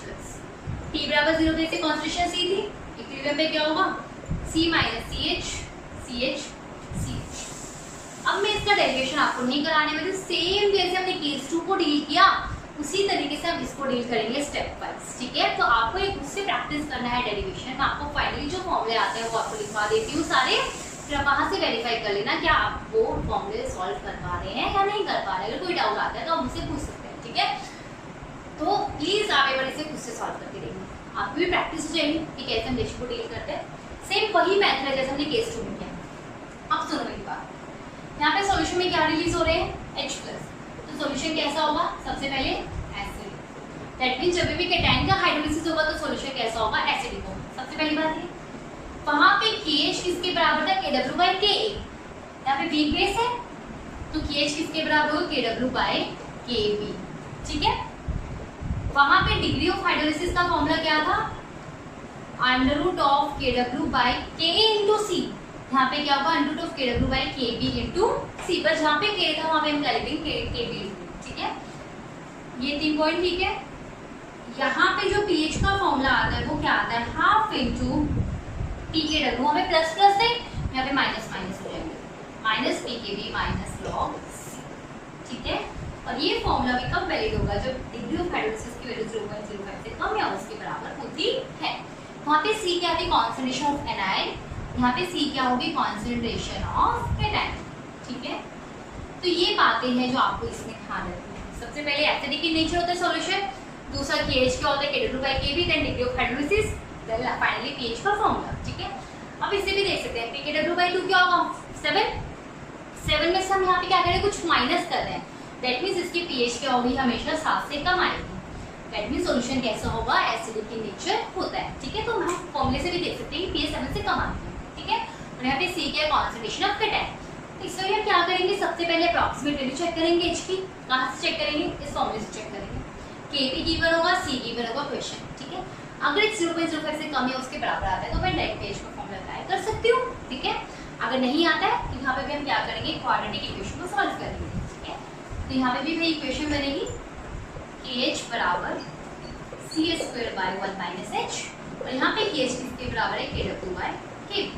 T बराबर 0 देते कॉन्सेंट्रेशन C थी, इक्विलिब्रियम पे क्या होगा C - CH CH CH। अब मैं इसका डेरिवेशन आपको नहीं कराने वाली, सेम जैसे हमने केस 2 को डील किया उसी तरीके से हम इसको डील करेंगे स्टेप वाइज। ठीक है, तो आपको एक उससे प्रैक्टिस करना है डेरिवेशन। मैं आपको फाइनली जो फॉर्मूले आते हैं वो आपको लिखवा देती हूँ सारे, फिर आप वहाँ से वेरीफाई कर लेना कि आप वो फॉर्मूले सॉल्व कर पा रहे हैं या नहीं कर पा रहे हैं। अगर कोई डाउट आता है तो आप मुझसे पूछ सकते हैं, ठीक है। तो प्लीज आप एक बार इसे खुद से सॉल्व करके देखिए, आपकी भी प्रैक्टिस हो जाएगी कि कैसे हम रेशियो को डील करते हैं। सेम वही मेथड है जैसे हमने केस टू में किया। अब सुनो मेरी बात, यहाँ पे सॉल्यूशन में क्या रिलीज हो रहे हैं H+, तो सॉल्यूशन कैसा होगा, सबसे पहले एसिड। दैट मींस जब भी केटाइन का हाइड्रोलिसिस होगा तो सॉल्यूशन कैसा होगा, एसिडिक होगा। सबसे पहली बात है वहां पे KH किसके बराबर था, KW/Ka। यहाँ पे वीक बेस है तो KH किसके बराबर होगा, KW/Kb, ठीक है। वहां पे डिग्री ऑफ हाइड्रोलिसिस का फॉर्मूला क्या था, √of KW/Ka into C। यहाँ पे क्या होगा, √of KW/Kb into C, पर जहाँ पे K था वहाँ पे हम करेंगे Kb, ठीक है। ये 3 पॉइंट ठीक है। यहाँ पे जो pH का फॉर्मूला आता है वो क्या आता है, हाफ इंटू pKw, हमें प्लस प्लस है, यहाँ पे माइनस माइनस हो जाएंगे, minus pKb minus log C, ठीक है। और ये फॉर्मूला भी कब वैलिड होगा, जब डिग्री ऑफ हाइड्रोलिसिस की वैल्यू 0.05 से कम या उसके बराबर होती है। वहाँ पे C क्या थी, कॉन्सेंट्रेशन ऑफ एनाइन, यहाँ पे C क्या होगी, कॉन्सेंट्रेशन ऑफ केटाइन, ठीक है। तो ये बातें हैं जो आपको इसमें ध्यान रखनी है। सबसे पहले एसिडिक इन नेचर होता है सॉल्यूशन, दूसरा KH क्या होता है, KW/Kb, then degree of hydrolysis, then finally pH का फॉर्मूला, ठीक है। अब इसे भी देख सकते हैं, pKw/2 क्या होगा, 7 में से हम यहाँ पे क्या करें, कुछ माइनस कर रहे हैं, दैट मींस इसकी pH क्या होगी, हमेशा 7 से कम आएगी। दैट मींस सॉल्यूशन कैसा होगा, एसिडिक इन नेचर होता है, ठीक है। तो हम फॉर्मूले से भी देख सकते हैं कि pH 7 से कम आती है, ठीक है। और यहाँ पे C क्या है, कॉन्सेंट्रेशन ऑफ केटाइन। तो इसमें हम क्या करेंगे, सबसे पहले अप्रॉक्सीमेट वैल्यू चेक करेंगे H की। कहाँ से चेक करेंगे, इस फॉर्मूले से चेक करेंगे। Kb गिवन होगा, C गिवन होगा क्वेश्चन, ठीक है। अगर 0.05 से कम या उसके बराबर आता है तो मैं डायरेक्ट pH का फॉर्मूला अप्लाई कर सकती हूँ, ठीक है। अगर नहीं आता है तो यहाँ पे भी हम क्या करेंगे, क्वाड्रेटिक इक्वेशन को सॉल्व करेंगे, ठीक है। तो यहाँ पे भी वही इक्वेशन बनेगी, KH बराबर C²/1 - H, और यहाँ पे KH किसके बराबर है, KW/Kb।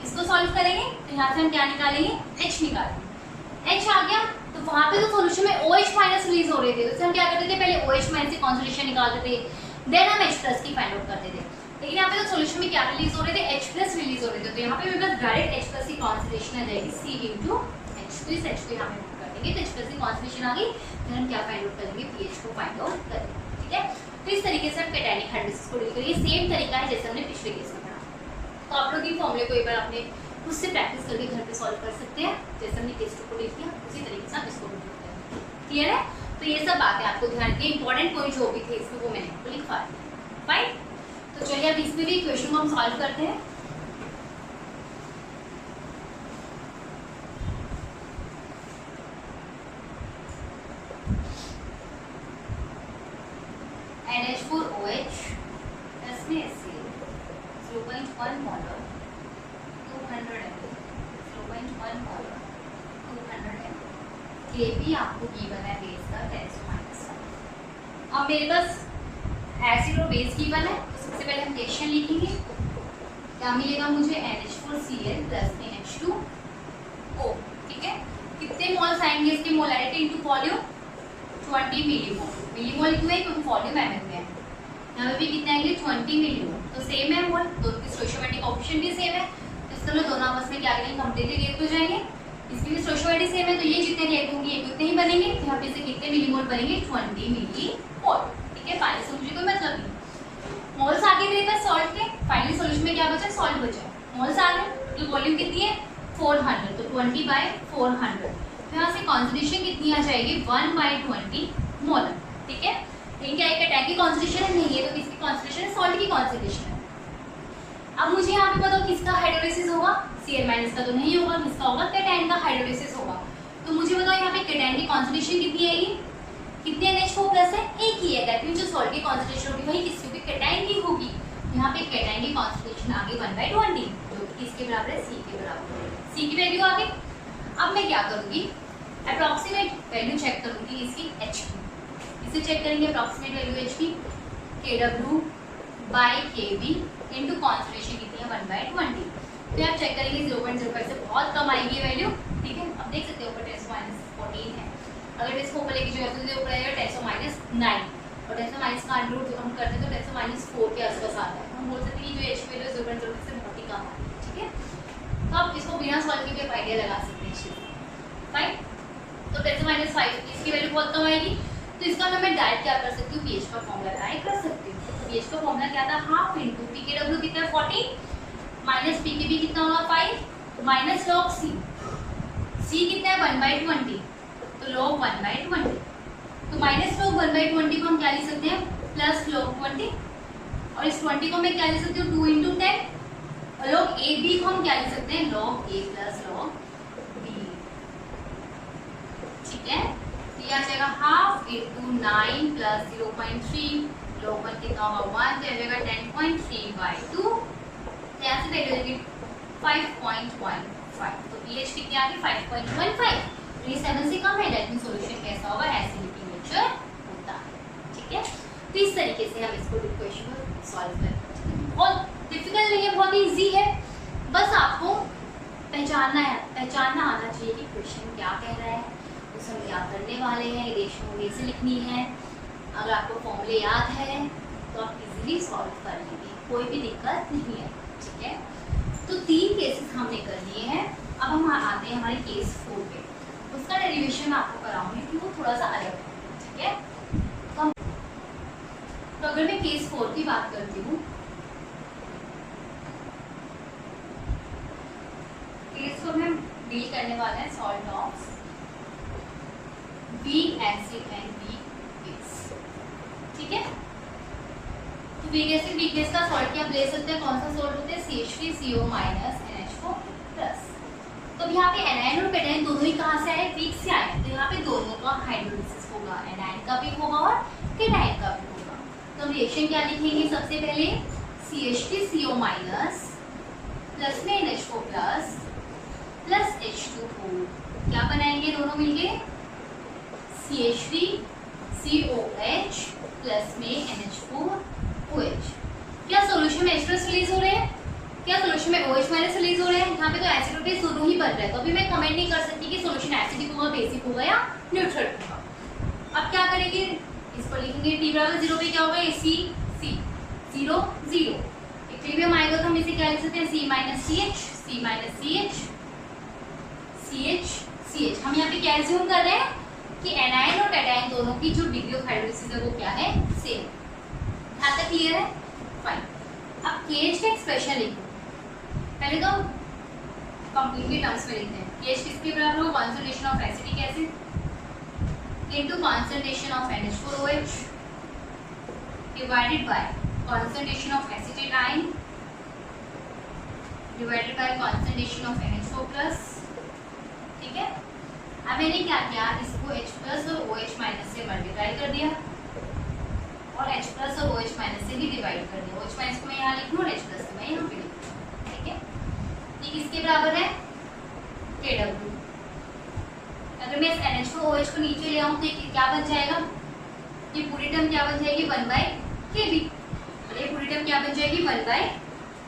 इसको सॉल्व करेंगे तो यहाँ से हम क्या निकालेंगे, H निकालेंगे। H आ गया तो वहाँ पे तो सॉल्यूशन में OH- रिलीज हो रहे थे, तो हम क्या करते थे, पहले OH- से कॉन्सेंट्रेशन निकालते थे, देन हम H+ की फाइंड आउट करते थे। लेकिन यहाँ पे तो सॉल्यूशन में क्या रिलीज हो रहे थे, H+ रिलीज हो रहे थे, तो यहाँ पे मेरे पास डायरेक्ट H+ की कॉन्सेंट्रेशन आ जाएगी C into H। तो इस H को यहाँ पे पुट कर देंगे तो H+ की कॉन्सेंट्रेशन आ गई, फिर हम क्या फाइंड आउट करेंगे, pH को फाइंड आउट करेंगे, ठीक है। तो इस तरीके से हम केटाइनिक हाइड्रोलिसिस को डील करेंगे। सेम तरीका है जैसे हमने पिछले केस में पढ़ा। तो आप लोग इन फॉर्मूले को एक बार अपने खुद से प्रैक्टिस करके घर पे सॉल्व कर सकते हैं, जैसे हमने केस 2 को डील किया उसी तरीके से आप इसको भी डील करेंगे, क्लियर है। तो ये सब बातें आपको ध्यान रखिए, इंपॉर्टेंट पॉइंट जो भी थे इसमें वो मैंने आपको लिखवा दिया, फाइन। तो चलिए अब इसमें भी क्वेश्चन को हम सॉल्व करते हैं। NH4OH इसमें HCl 0.1 molar 200 ml, 0.1 molar 200 ml। Kb आपको गिवन है बेस का 10⁻⁷। अब मेरे पास एसिड और बेस गिवन है, तो सबसे पहले हम रिएक्शन लिखेंगे। क्या मिलेगा मुझे, NH4Cl + NH2O, ठीक है। कितने मोल्स आएंगे, इसकी molarity into volume 20 millimole. Millimole क्यों है, क्योंकि वॉल्यूम mm में है। यहाँ पे भी कितने आएंगे, 20 मिलीमोल, तो सेम है मोल, दोनों की स्टोइकियोमेट्रिक कोएफिशिएंट भी सेम है, तो इसका मतलब दोनों आपस में क्या करेंगे, कंप्लीटली रिएक्ट हो जाएंगे। इसकी भी स्टोइकियोमेट्री सेम है, तो ये जितने रिएक्ट होंगे ये उतने ही बनेंगे। तो यहाँ पे से कितने मिलीमोल बनेंगे, 20 मिलीमोल, ठीक है। पानी से मुझे कोई मतलब नहीं। मोल्स आ गए मेरे पास सॉल्ट के, फाइनली सॉल्यूशन में क्या बचा, सॉल्ट बचा। मोल्स आ गए, तो वॉल्यूम कितनी है, 400, तो 20/400। तो यहाँ से कॉन्सेंट्रेशन कितनी आ जाएगी, 1/20 मोलर, ठीक है। लेकिन क्या एक अटैक की कॉन्सेंट्रेशन है, नहीं है, तो किसकी कॉन्सेंट्रेशन है, सॉल्ट की कॉन्सेंट्रेशन है। अब मुझे यहाँ पे बताओ किसका हाइड्रोलिसिस होगा, Cl- का तो नहीं होगा, किसका होगा, केटाइन का हाइड्रोलिसिस होगा। तो मुझे बताओ यहाँ पे केटाइन की कॉन्सेंट्रेशन कितनी आएगी, कितने NH4+ है, एक ही है, दैट मींस जो सॉल्ट की कॉन्सेंट्रेशन होगी वही किसकी होगी, केटाइन की होगी। यहाँ पे केटाइन की कॉन्सेंट्रेशन आ गई 1/20, जो कि किसके बराबर है, C के बराबर है। C की वैल्यू आ गई। अब मैं क्या करूँगी, अप्रॉक्सीमेट वैल्यू चेक करूँगी इसकी H की। इसे चेक करेंगे अप्रॉक्सीमेट वैल्यू H की, KW/Kb इनटू कॉन्सेंट्रेशन कितनी है, 1/20। तो आप चेक करेंगे 0.05 से बहुत कम आएगी वैल्यू, ठीक है। अब देख सकते हो ऊपर 10⁻14 है, अगर इसको ऊपर लेके जो है तो ऊपर आएगा 10⁻9, और 10⁻9 का अंडर रूट हम करते हैं तो 10⁻4 के आसपास आता है। हम बोल सकते हैं कि जो H वैल्यू 0.05 से बहुत ही कम आती है, ठीक है। तो आप इसको बिना सॉल्व किए भी आइडिया लगा सकते हैं इस चीज़ का। फाइन, तो 10-5 इसकी वैल्यू बहुत कम आएगी, तो इसका मैं डायरेक्ट क्या कर सकती हूँ, पीएच का फॉर्मूला अप्लाई कर सकती हूँ। तो पीएच का फॉर्मूला क्या था, हाफ इंटू पी के डब्ल्यू कितना है 14 माइनस पी के बी कितना होगा 5 माइनस लॉग सी, सी कितना है 1/20, तो लॉग 1/20, तो माइनस लॉग 1/20 को हम क्या लिख सकते हैं प्लस लॉग 20, और इस 20 को मैं क्या लिख सकती हूँ 2 × 10, और लॉग ए बी को हम क्या लिख सकते हैं लॉग ए प्लस लॉग बी। ठीक है, तो ये आ जाएगा हाफ इंटू 9 प्लस 0.3, लॉग 1 कितना होगा 1, तो जाएगा 10.3/2, तो यहाँ से वैल्यू देंगे 5.15, तो पीएच कितनी आ गई 5.15, तो ये 7 से कम है, दैट मींस सॉल्यूशन कैसा होगा एसिडिक नेचर होता है। ठीक है, तो इस तरीके से हम इसको इक्वेशन को सॉल्व करते हैं। बहुत डिफिकल्ट नहीं है, बहुत इजी है, बस आपको पहचानना आना चाहिए कि क्वेश्चन क्या कह रहा है, उसे हम क्या करने वाले हैं, रेशियो ऐसे लिखनी है। अगर आपको फॉर्मूले याद है तो आप इजीली सॉल्व कर लेंगे, कोई भी दिक्कत नहीं है। ठीक है, तो 3 केसेस हमने कर लिए हैं, अब हम आते हैं हमारे केस 4 पे, उसका डेरिवेशन मैं आपको कराऊंगी कि वो थोड़ा सा अलग है। ठीक है, तो अगर मैं केस 4 की बात करती हूँ, केस 4 में डील करने वाले हैं salt of weak acid and week base. ठीक है, तो वीक एसिड वीक बेस का सॉल्ट क्या आप ले सकते हैं, कौन सा सॉल्ट होते हैं CH3CO NH4+। तो अब यहाँ पे एनायन और कैटायन दोनों ही कहाँ से आए, वीक से आए, तो यहाँ पे दोनों का हाइड्रोलिसिस होगा, एनायन का भी होगा और कैटायन का भी होगा। तो हम रिएक्शन क्या लिखेंगे, सबसे पहले CH3CO- प्लस में NH4+ प्लस H2O, क्या बनाएंगे दोनों मिलके CH3COH प्लस में NH4OH। क्या सॉल्यूशन में H+ रिलीज हो रहे हैं, क्या सॉल्यूशन में OH- रिलीज हो रहे हैं, यहाँ पे तो एसिड और बेस दोनों ही बन रहा है, तो अभी मैं कमेंट नहीं कर सकती कि सॉल्यूशन एसिडिक होगा, बेसिक होगा या न्यूट्रल होगा। अब क्या करेंगे, इसको लिखेंगे T = 0 पे क्या होगा, C 0 0, इक्विलिब्रियम आएगा तो हम इसे क्या लिख सकते हैं C- CH CH। हम यहाँ पे क्या एज्यूम कर रहे हैं कि एनायन और कैटायन दोनों की जो डिग्री ऑफ हाइड्रोलिसिस है वो क्या है, सेम। यहाँ तक क्लियर है, फाइन। अब KH का एक्सप्रेशन लिखो, पहले तो कंप्लीटली टर्म्स में लिखते हैं। KH किसके बराबर होगा, concentration of acetic acid into concentration of NH4OH divided by concentration of acetate ion divided by concentration of NH4+। ठीक है, अब मैंने क्या किया, इसको H+ और OH- से मल्टीप्लाई कर दिया और H+ और OH- से भी डिवाइड कर दिया, OH- को मैं यहाँ लिख लूँ और H+ को मैं यहाँ पे लिख लूँ। ठीक है, ये किसके बराबर है, KW। अगर मैं इस NH4OH को नीचे ले आऊँ तो ये क्या बन जाएगा, ये पूरी टर्म क्या बन जाएगी 1/Kb, और ये पूरी टर्म क्या बन जाएगी 1/K।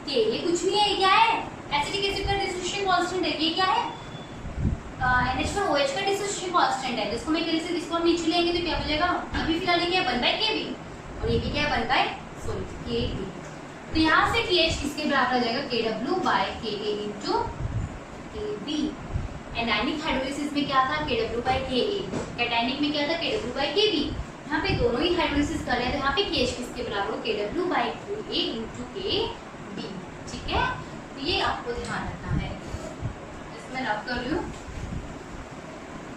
ये कुछ नहीं है, ये क्या है, एसिटिक एसिड का डिसोसिएशन कांस्टेंट है, ये क्या है NH4OH का डिसोसिएशन कांस्टेंट है, जिसको मैं कैसे इसको नीचे लेंगे तो क्या बचेगा, अभी फिलहाल ये क्या 1/Kb, और ये भी क्या है 1/Kb। तो यहाँ से KH किसके बराबर आ जाएगा, KW/Ka × Kb। एनायनिक हाइड्रोलिसिस में क्या था, KW/Ka, कैटायनिक में क्या था, KW/Kb। यहाँ पे दोनों ही हाइड्रोलिसिस कर रहे हैं, तो यहाँ पे KH किसके बराबर हो, KW/Ka × Kb। ठीक है, तो ये आपको ध्यान रखना है, इसमें रब कर लूँ।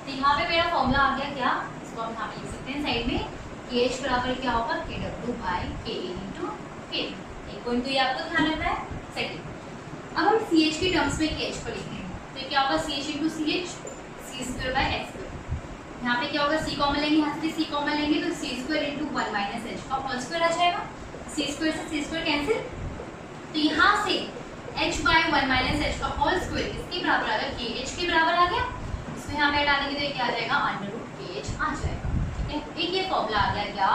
तो यहाँ पे मेरा फॉर्मूला आ गया क्या, इसको हम यहाँ पे लिख सकते हैं साइड में, KH बराबर क्या होगा, KW/Ka × Kb। एक पॉइंट तो ये आपको ध्यान रखना है। सेकंड, अब हम CH की टर्म्स में KH को लिखेंगे, तो क्या होगा CH × CH, C²/H²। यहाँ पे क्या होगा, C कॉमन लेंगे, यहाँ से C कॉमन लेंगे तो C² × 1 - H का होल स्क्वायर आ जाएगा, C² से C² कैंसिल, तो यहाँ से H/1 - H का होल स्क्वायर किसके बराबर आ गया, KH के बराबर आ गया। इसमें यहाँ पे डालेंगे तो ये क्या आ जाएगा, √KH आ जाएगा। ठीक है, एक ये फॉर्मूला आ गया क्या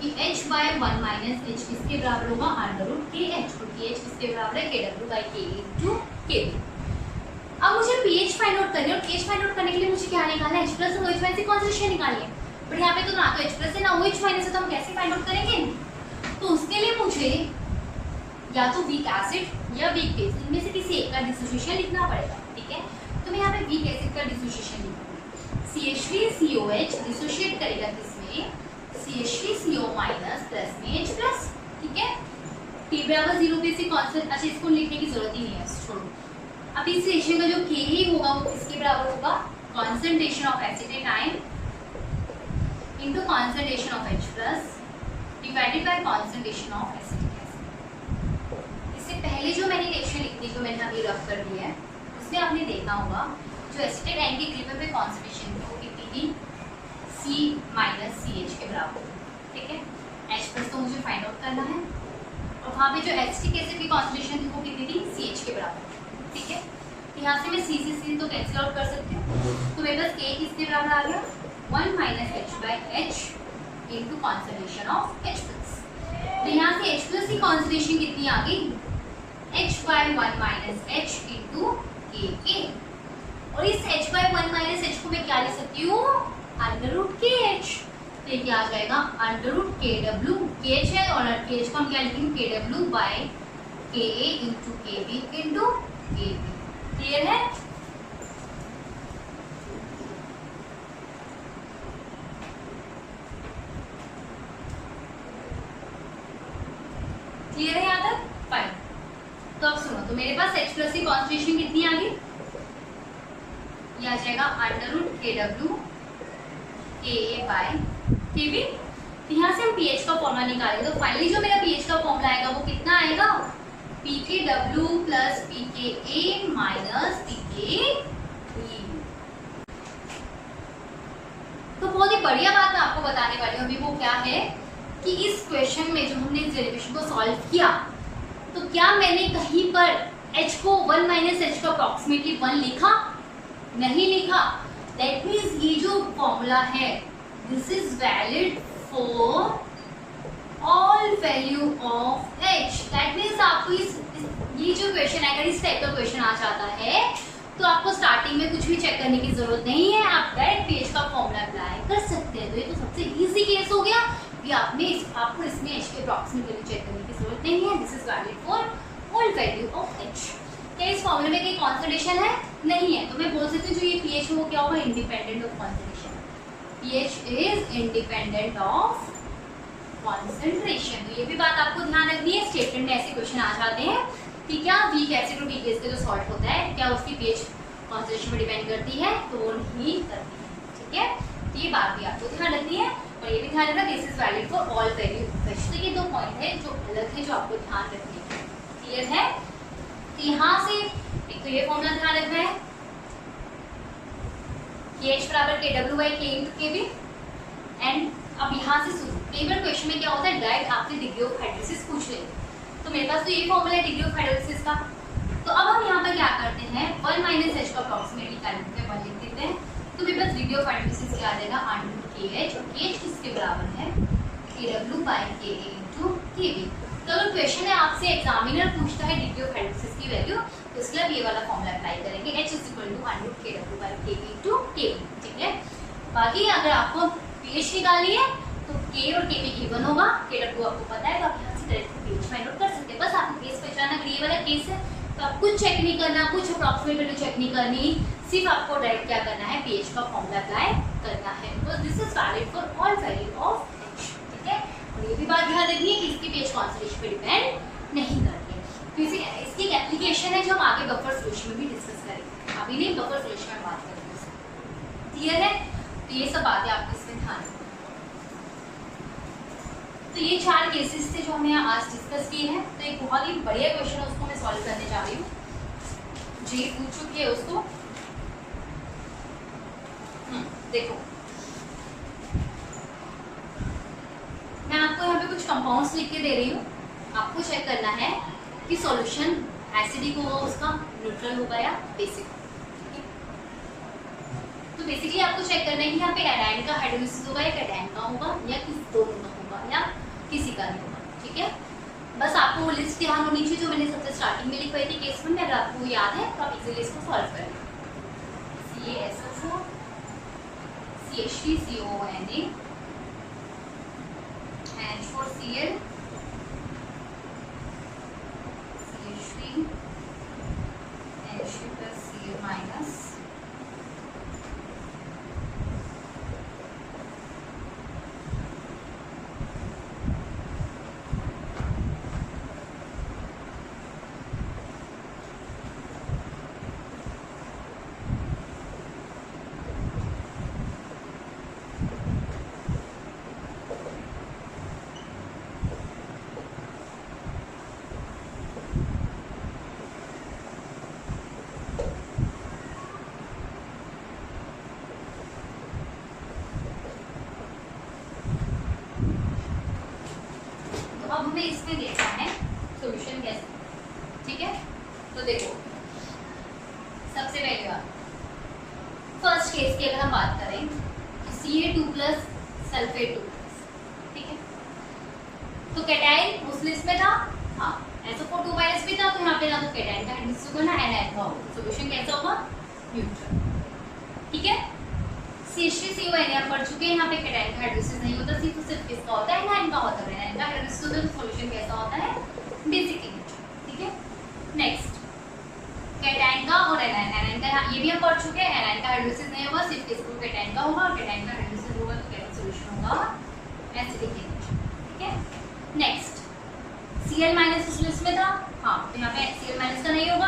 कि H/1 - H किसके बराबर होगा, √KH, और KH किसके बराबर है, KW/Ka × Kb। अब मुझे pH फाइंड आउट करनी है, और pH फाइंड आउट करने के लिए मुझे क्या निकालना है, H+ और OH- से कॉन्सेंट्रेशन निकालिए, बट यहाँ पे तो ना तो H+ है ना OH- है, तो हम कैसे फाइंड आउट करेंगे, तो उसके लिए मुझे या तो वीक एसिड या वीक बेस, इनमें से किसी एक का डिसोसिएशन लिखना पड़ेगा, ठीक है। तो मैं यहाँ पे वीक एसिड का डिसोसिएशन लिखूंगी। CH3COH डिसोशिएट करेगा किसमें, CH3CO माइनस प्लस में H प्लस, ठीक है। T बराबर 0 पे से कांस्टेंट, अच्छा इसको लिखने की जरूरत ही नहीं है, छोड़ो। अब इस रेशियो का जो K होगा वो किसके बराबर होगा, concentration of acetate ion into concentration of H plus divided by concentration of acetic acid. इससे पहले जो मैंने रिएक्शन लिखी थी, जो मैंने अभी रफ कर दी है, उसमें आपने देखा होगा जो एसिटेट आयन की इक्विलिब्रियम पे कॉन्सेंट्रेशन थी वो कितनी थी, C माइनस CH के बराबर, ठीक है। H प्लस तो मुझे फाइंड आउट करना है, और वहाँ पे जो एसिटिक एसिड की कॉन्सेंट्रेशन थी वो कितनी थी, CH के बराबर, ठीक है। यहाँ से मैं C से C तो कैंसिल आउट कर सकती हूँ, तो मेरे पास K किसके बराबर आ गया, 1 minus H by H into concentration of H plus. तो यहाँ से H प्लस की कॉन्सेंट्रेशन कितनी आ गई, H by 1 minus H into Ka, और इस H बाई 1 माइनस H को मैं क्या लिख सकती हूँ, अंडर रूट KH। तो ये क्या आ जाएगा, अंडर रूट KW, KH है और KH को हम क्या लिखेंगे, KW by KA into KB into KB। Clear है, क्लियर है यहाँ तक, फाइन। तो अब सुनो, तो मेरे पास H प्लस की कॉन्सेंट्रेशन कितनी आ गई, ये आ जाएगा under root KW KA by KB। तो यहाँ से हम pH का फॉर्मूला निकालेंगे, तो फाइनली जो मेरा pH का फॉर्मूला आएगा वो कितना आएगा, pKw plus pKa minus pKb। तो बहुत ही बढ़िया बात मैं आपको बताने वाली हूँ अभी, वो क्या है कि इस क्वेश्चन में जो हमने इस डेरिवेशन को सॉल्व किया, तो क्या मैंने कहीं पर H को 1 माइनस H का अप्रॉक्सीमेटली 1 लिखा, नहीं लिखा। दैट मीन्स ये जो फॉर्मूला है this is valid for all value of H। That means आपको ये जो क्वेश्चन है, अगर इस टाइप का क्वेश्चन आ जाता है तो आपको स्टार्टिंग में कुछ भी चेक करने की जरूरत नहीं है, आप डायरेक्ट pH का फॉर्मूला अप्लाई कर सकते हैं। तो ये तो सबसे इजी केस हो गया कि आपको इसमें H के अप्रॉक्सीमेट वैल्यू चेक करने की जरूरत नहीं है। This is valid for all value of H। क्या इस फॉर्मूले में कोई कॉन्सेंट्रेशन है, नहीं है, तो मैं बोल सकती हूँ जो ये pH है वो क्या होगा, independent of concentration. pH is independent of concentration. तो ये भी बात आपको ध्यान रखनी है, स्टेटमेंट में ऐसे क्वेश्चन आ जाते हैं कि क्या वीक एसिड और वीक बेस का जो सॉल्ट होता है क्या उसकी pH कॉन्सेंट्रेशन पर डिपेंड करती है, तो वो नहीं करती है, ठीक है। तो ये बात भी आपको ध्यान रखनी है, और ये भी ध्यान रखना this is valid for all value of H। तो ये दो पॉइंट है जो अलग है, जो आपको ध्यान रखने हैं, क्लियर है। तो यहाँ से एक तो ये फॉर्मूला ध्यान रखना है कि H बराबर KW by K into KB। And अब यहाँ से सुनो, कई बार क्वेश्चन में क्या होता है डायरेक्ट आपसे डिग्री ऑफ हाइड्रोलिसिस पूछ ले, तो मेरे पास तो ये फॉर्मूला है डिग्री ऑफ हाइड्रोलिसिस का। तो अब हम यहाँ पर क्या करते हैं, 1 माइनस H का अप्रॉक्सीमेटली निकालते हैं, 1 लिख देते हैं, तो मेरे पास डिग्री ऑफ हाइड्रोलिसिस क्या आ जाएगा, अंडर रूट KH, और KH किसके बराबर है, KW by KA into KB। तो अगर क्वेश्चन है आपसे एग्जामिनर पूछता है डिग्री ऑफ हाइड्रोलिसिस की वैल्यू, तो इसके लिए ये वाला फॉर्मूला अप्लाई करेंगे, H is equal to under root KW by KB into KB, ठीक है। बाकी अगर आपको pH निकालनी है तो K और KB गिवन होगा, KW आपको पता है, तो आप यहाँ से डायरेक्ट pH फाइंड आउट कर सकते हैं। बस आपको केस पहचानना, अगर ये वाला केस है तो आप कुछ चेक नहीं करना, कुछ अप्रॉक्सीमेट वैल्यू चेक नहीं करनी, सिर्फ आपको डायरेक्ट क्या करना है, pH का फॉर्मूला अप्लाई करना है। तो this is valid for all value of H, ठीक है। और ये भी बात ध्यान रखिए कि इसकी pH कॉन्सेंट्रेशन पे डिपेंड नहीं करती है। तो इसकी एक एप्लीकेशन है जो हम आगे बफर सॉल्यूशन में भी डिस्कस करेंगे, अभी नहीं, बफर सॉल्यूशन में बात करेंगे, क्लियर है। तो ये सब बातें आपको इसमें ध्यान रखनी। तो ये 4 केसेस थे जो हमने आज डिस्कस किए हैं। तो एक बहुत ही बढ़िया क्वेश्चन है, उसको मैं सॉल्व करने जा रही हूँ, जी पूछ चुकी है उसको। देखो मैं आपको यहाँ पे कुछ कंपाउंड्स लिख के दे रही हूँ, आपको चेक करना है कि सॉल्यूशन एसिडिक होगा उसका, न्यूट्रल होगा या बेसिक। तो बेसिकली आपको चेक करना है कि यहाँ पे एराइन का हाइड्रोलिसिस होगा या कैटायन का होगा या किसी दोनों का होगा या किसी का नहीं होगा, ठीक है। बस आपको वो लिस्ट ध्यान होनी चाहिए जो मैंने सबसे स्टार्टिंग में लिखवाई थी केस में, अगर आपको याद है तो आप इजीली इसको सॉल्व करें। CaSO4 CH3CONA H4Cl हमें इसमें देखना है सॉल्यूशन कैसे, ठीक है। तो देखो सबसे पहले बात फर्स्ट केस की अगर हम बात करें Ca2+ सल्फेट 2+, ठीक है। तो कैटाइन उस लिस्ट में था, हाँ SO4 2- भी था, तो यहाँ पे ना तो कैटाइन का हाइड्रोलिसिस होगा ना एनायन का होगा, सॉल्यूशन कैसा होगा न्यूट्रल, ठीक है। CH3CO आप पढ़ चुके हैं, यहाँ पे कैटाइन का हाइड्रोलिसिस नहीं होता, सिर्फ किसका होता है एनायन का होता है, एनायन का हाइड्रोलिसिस होता है तो सॉल्यूशन कैसा होता है बेसिकली न्यूट्रल, ठीक है। नेक्स्ट कैटाइन का और एनायन का ये भी हम पढ़ चुके हैं, एनायन का हाइड्रोलिसिस नहीं होगा, सिर्फ किसको कैटाइन का होगा, और कैटाइन का हाइड्रोलिसिस होगा तो कैसा सॉल्यूशन होगा एसिडिक नेचर, ठीक है। नेक्स्ट Cl- उस लिस्ट में था, हाँ तो यहाँ पे Cl- का नहीं होगा,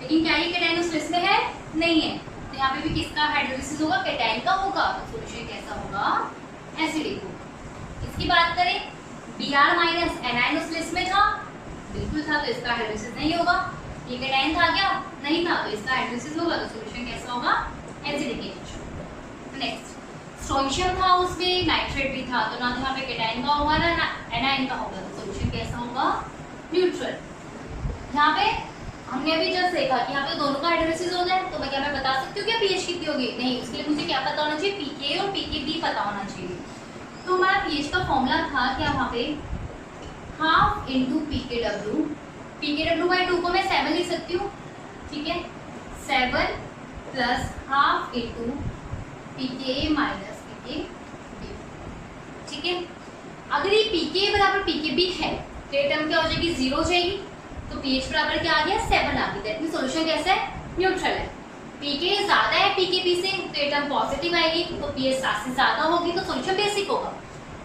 लेकिन क्या ये कैटाइन उस लिस्ट में है नहीं है, तो यहाँ पे भी किसका हाइड्रोलिसिस होगा कैटाइन का होगा, तो सॉल्यूशन कैसा होगा एसिडिक होगा। इसकी बात करें Br- एनायन उस लिस्ट में था, बिल्कुल था, तो इसका हाइड्रोलिसिस नहीं होगा। ये कैटाइन था क्या नहीं था, तो इसका हाइड्रोलिसिस होगा, तो सॉल्यूशन कैसा होगा एसिडिक नेचर। नेक्स्ट स्ट्रोंशियम था उसमें, नाइट्रेट भी था, तो ना तो यहाँ पे कैटाइन का होगा ना एनायन का होगा, तो सॉल्यूशन कैसा होगा न्यूट्रल। यहाँ पे हमने अभी जस्ट देखा कि यहाँ पे दोनों का हाइड्रोलिसिस हो जाए, तो मैं बता सकती हूँ क्या पीएच कितनी होगी, नहीं, उसके लिए मुझे क्या पता होना चाहिए पीके और पीकेबी पता होना चाहिए। तो हमारा पीएच का फॉर्मूला था क्या वहाँ पे हाफ इंटू पीकेडब्ल्यू, पीकेडब्ल्यू/2 को मैं 7 लिख सकती हूँ, ठीक है, 7 प्लस हाफ इंटू पीके माइनस पीकेबी, ठीक है। अगर ये पीके बराबर पीकेबी है तो ये टर्म क्या हो जाएगी 0 हो जाएगी, तो पीएच बराबर क्या आ गया 7 आ गया, दैट मींस सॉल्यूशन कैसा है न्यूट्रल है। पीके ज्यादा है पीकेबी से तो ये टर्म पॉजिटिव आएगी, तो पीएच 7 से ज्यादा होगी तो सॉल्यूशन बेसिक होगा।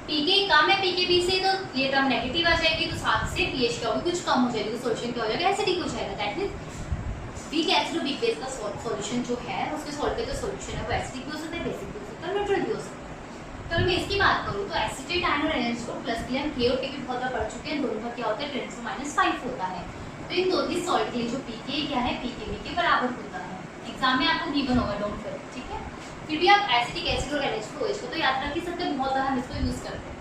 पीके कम है पीकेबी से तो ये टर्म नेगेटिव आ जाएगी, तो 7 से पीएच क्या होगी कुछ कम हो जाएगी, तो सॉल्यूशन क्या हो जाएगा एसिडिक हो जाएगा। दैट मींस वीक एसिड और वीक बेस का सॉल्यूशन जो है उसके सॉल्व के जो सॉल्यूशन है वो एसिडिक भी हो सकता है, बेसिक भी हो सकता है, न्यूट्रल भी हो सकता है। तो अगर मैं इसकी बात करूँ तो एसिटेट आयन और NH2 प्लस के लिए हम के और के भी बहुत बार पढ़ चुके हैं, दोनों का क्या होता है 10⁻⁵ होता है। तो इन दोनों ही सॉल्ट के लिए जो पीके क्या है पीकेबी के बराबर होता है, एग्जाम में आपको गिवन होगा, डोंट वरी, ठीक है। फिर भी आप एसिटिक एसिड और NH2OH को तो याद रख ही सकते हैं, बहुत बार हम इसको यूज करते हैं।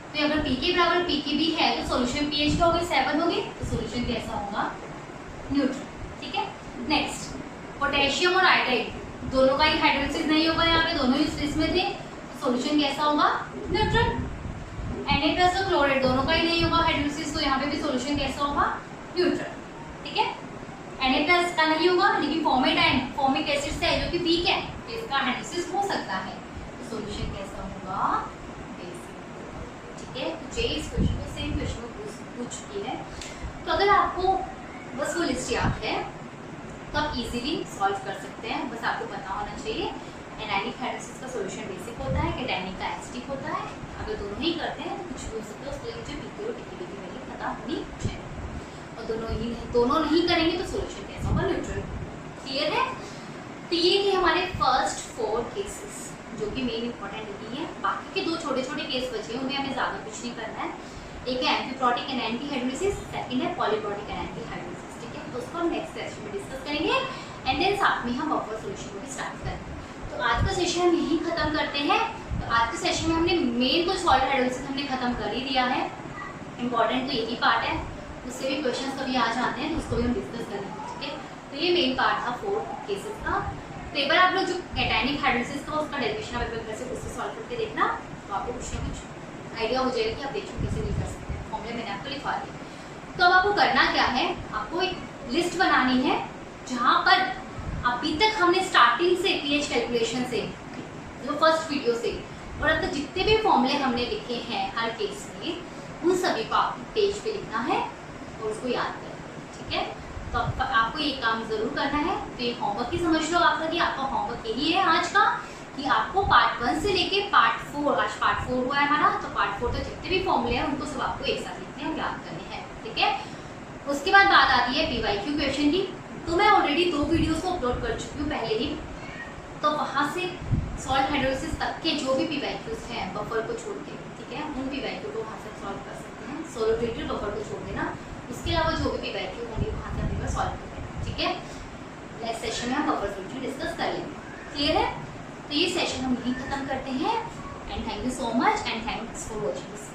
तो अगर पीके बराबर पीकेबी है तो सॉल्यूशन पीएच क्या होगी 7 होगी, तो सॉल्यूशन कैसा होगा न्यूट्रल, ठीक है। नेक्स्ट पोटेशियम और आयोडाइड दोनों का ही हाइड्रोलिसिस नहीं होगा, यहाँ पे दोनों ही लिस्ट में थे, सॉल्यूशन कैसा होगा न्यूट्रल। Na+ और क्लोराइड दोनों का ही नहीं होगा हाइड्रोलिसिस, तो यहाँ पे भी सॉल्यूशन कैसा होगा न्यूट्रल, ठीक है। Na+ का नहीं होगा, लेकिन फॉर्मिक एसिड से है जो कि वीक है, तो इसका हाइड्रोलिसिस हो सकता है, तो सॉल्यूशन कैसा होगा बेसिक, ठीक है। तो जे इस क्वेश्चन को सेम क्वेश्चन पूछ चुकी है, तो अगर आपको बस वो लिस्ट याद है तो आप इजीली सॉल्व कर सकते हैं, बस आपको पता होना चाहिए एनायनिक हाइड्रोलिसिस का सॉल्यूशन बेसिक होता है, कैटायनिक का एसिडिक होता है। अगर दोनों ही करते हैं तो कुछ भी हो सकता है, उसके लिए मुझे पीके और पीकेबी की वैल्यू पता होनी चाहिए, और दोनों नहीं करेंगे तो सॉल्यूशन कैसा होगा न्यूट्रल, क्लियर है। तो ये थे हमारे फर्स्ट 4 केसेस जो कि मेन इंपॉर्टेंट नहीं है, बाकी के 2 छोटे छोटे केस बचे उनमें हमें ज़्यादा कुछ नहीं करना है। एक है एम्फीप्रॉटिक एनायन की हाइड्रोलिसिस, सेकंड है पॉलीप्रॉटिक एनायन की हाइड्रोलिसिस, ठीक है। तो उसको हम नेक्स्ट सेशन में डिस्कस करेंगे, एंड देन साथ में हम बफर सॉल्यूशन को भी स्टार्ट करेंगे। तो आज का सेशन हम यहीं खत्म करते हैं। तो आज के सेशन में हमने मेन कुछ सॉल्ट हाइड्रोलिसिस हमने खत्म कर ही दिया है, इंपॉर्टेंट तो यही पार्ट है, उससे भी क्वेश्चंस कभी आ जाते हैं तो उसको भी हम डिस्कस करेंगे, ठीक है। तो ये मेन पार्ट था 4 केसेस का। तो एक बार आप लोग जो कैटायनिक हाइड्रोलिसिस का उसका डेरिवेशन आप एक बार से उससे सॉल्व करके देखना, तो आपको कुछ ना कुछ आइडिया हो जाएगा कि आप देखो कैसे नहीं कर सकते हैं, फॉर्मूले मैंने आपको लिखवा दिया। तो अब आपको करना क्या है, आपको एक लिस्ट बनानी है जहाँ पर अभी तक हमने स्टार्टिंग से पीएच कैलकुलेशन से जो फर्स्ट वीडियो से और अब तक जितने भी फॉर्मूले हमने लिखे हैं हर केस में, उन सभी को आपको पेज पे लिखना है और उसको याद करना है, ठीक है। तो आपको ये काम जरूर करना है। तो ये होमवर्क ही समझ लो आपका, कि आपका होमवर्क यही है आज का, कि आपको पार्ट 1 से लेके पार्ट 4, आज पार्ट 4 हुआ है हमारा, तो पार्ट 4 तक जितने भी फॉर्मूले हैं उनको सब आपको एक साथ लिखने और याद करने हैं, ठीक है। उसके बाद बात आती है PYQ क्वेश्चन की। तो मैं ऑलरेडी 2 वीडियोस को अपलोड कर चुकी हूँ पहले ही, तो वहाँ से सॉल्ट हाइड्रोलिसिस तक के जो भी PYQs हैं बफर को छोड़ के, ठीक है, उन PYQ को वहाँ से सॉल्व कर सकते हैं, सोलोट्रेटेड बफर को छोड़ देना, उसके अलावा जो भी PYQ होंगे वहाँ से अपने पास सॉल्व कर देना, ठीक है। नेक्स्ट सेशन में हम बफर सॉल्यूशन डिस्कस कर लेंगे, क्लियर है। तो ये सेशन हम यहीं खत्म करते हैं, and thank you so much and thanks for watching this.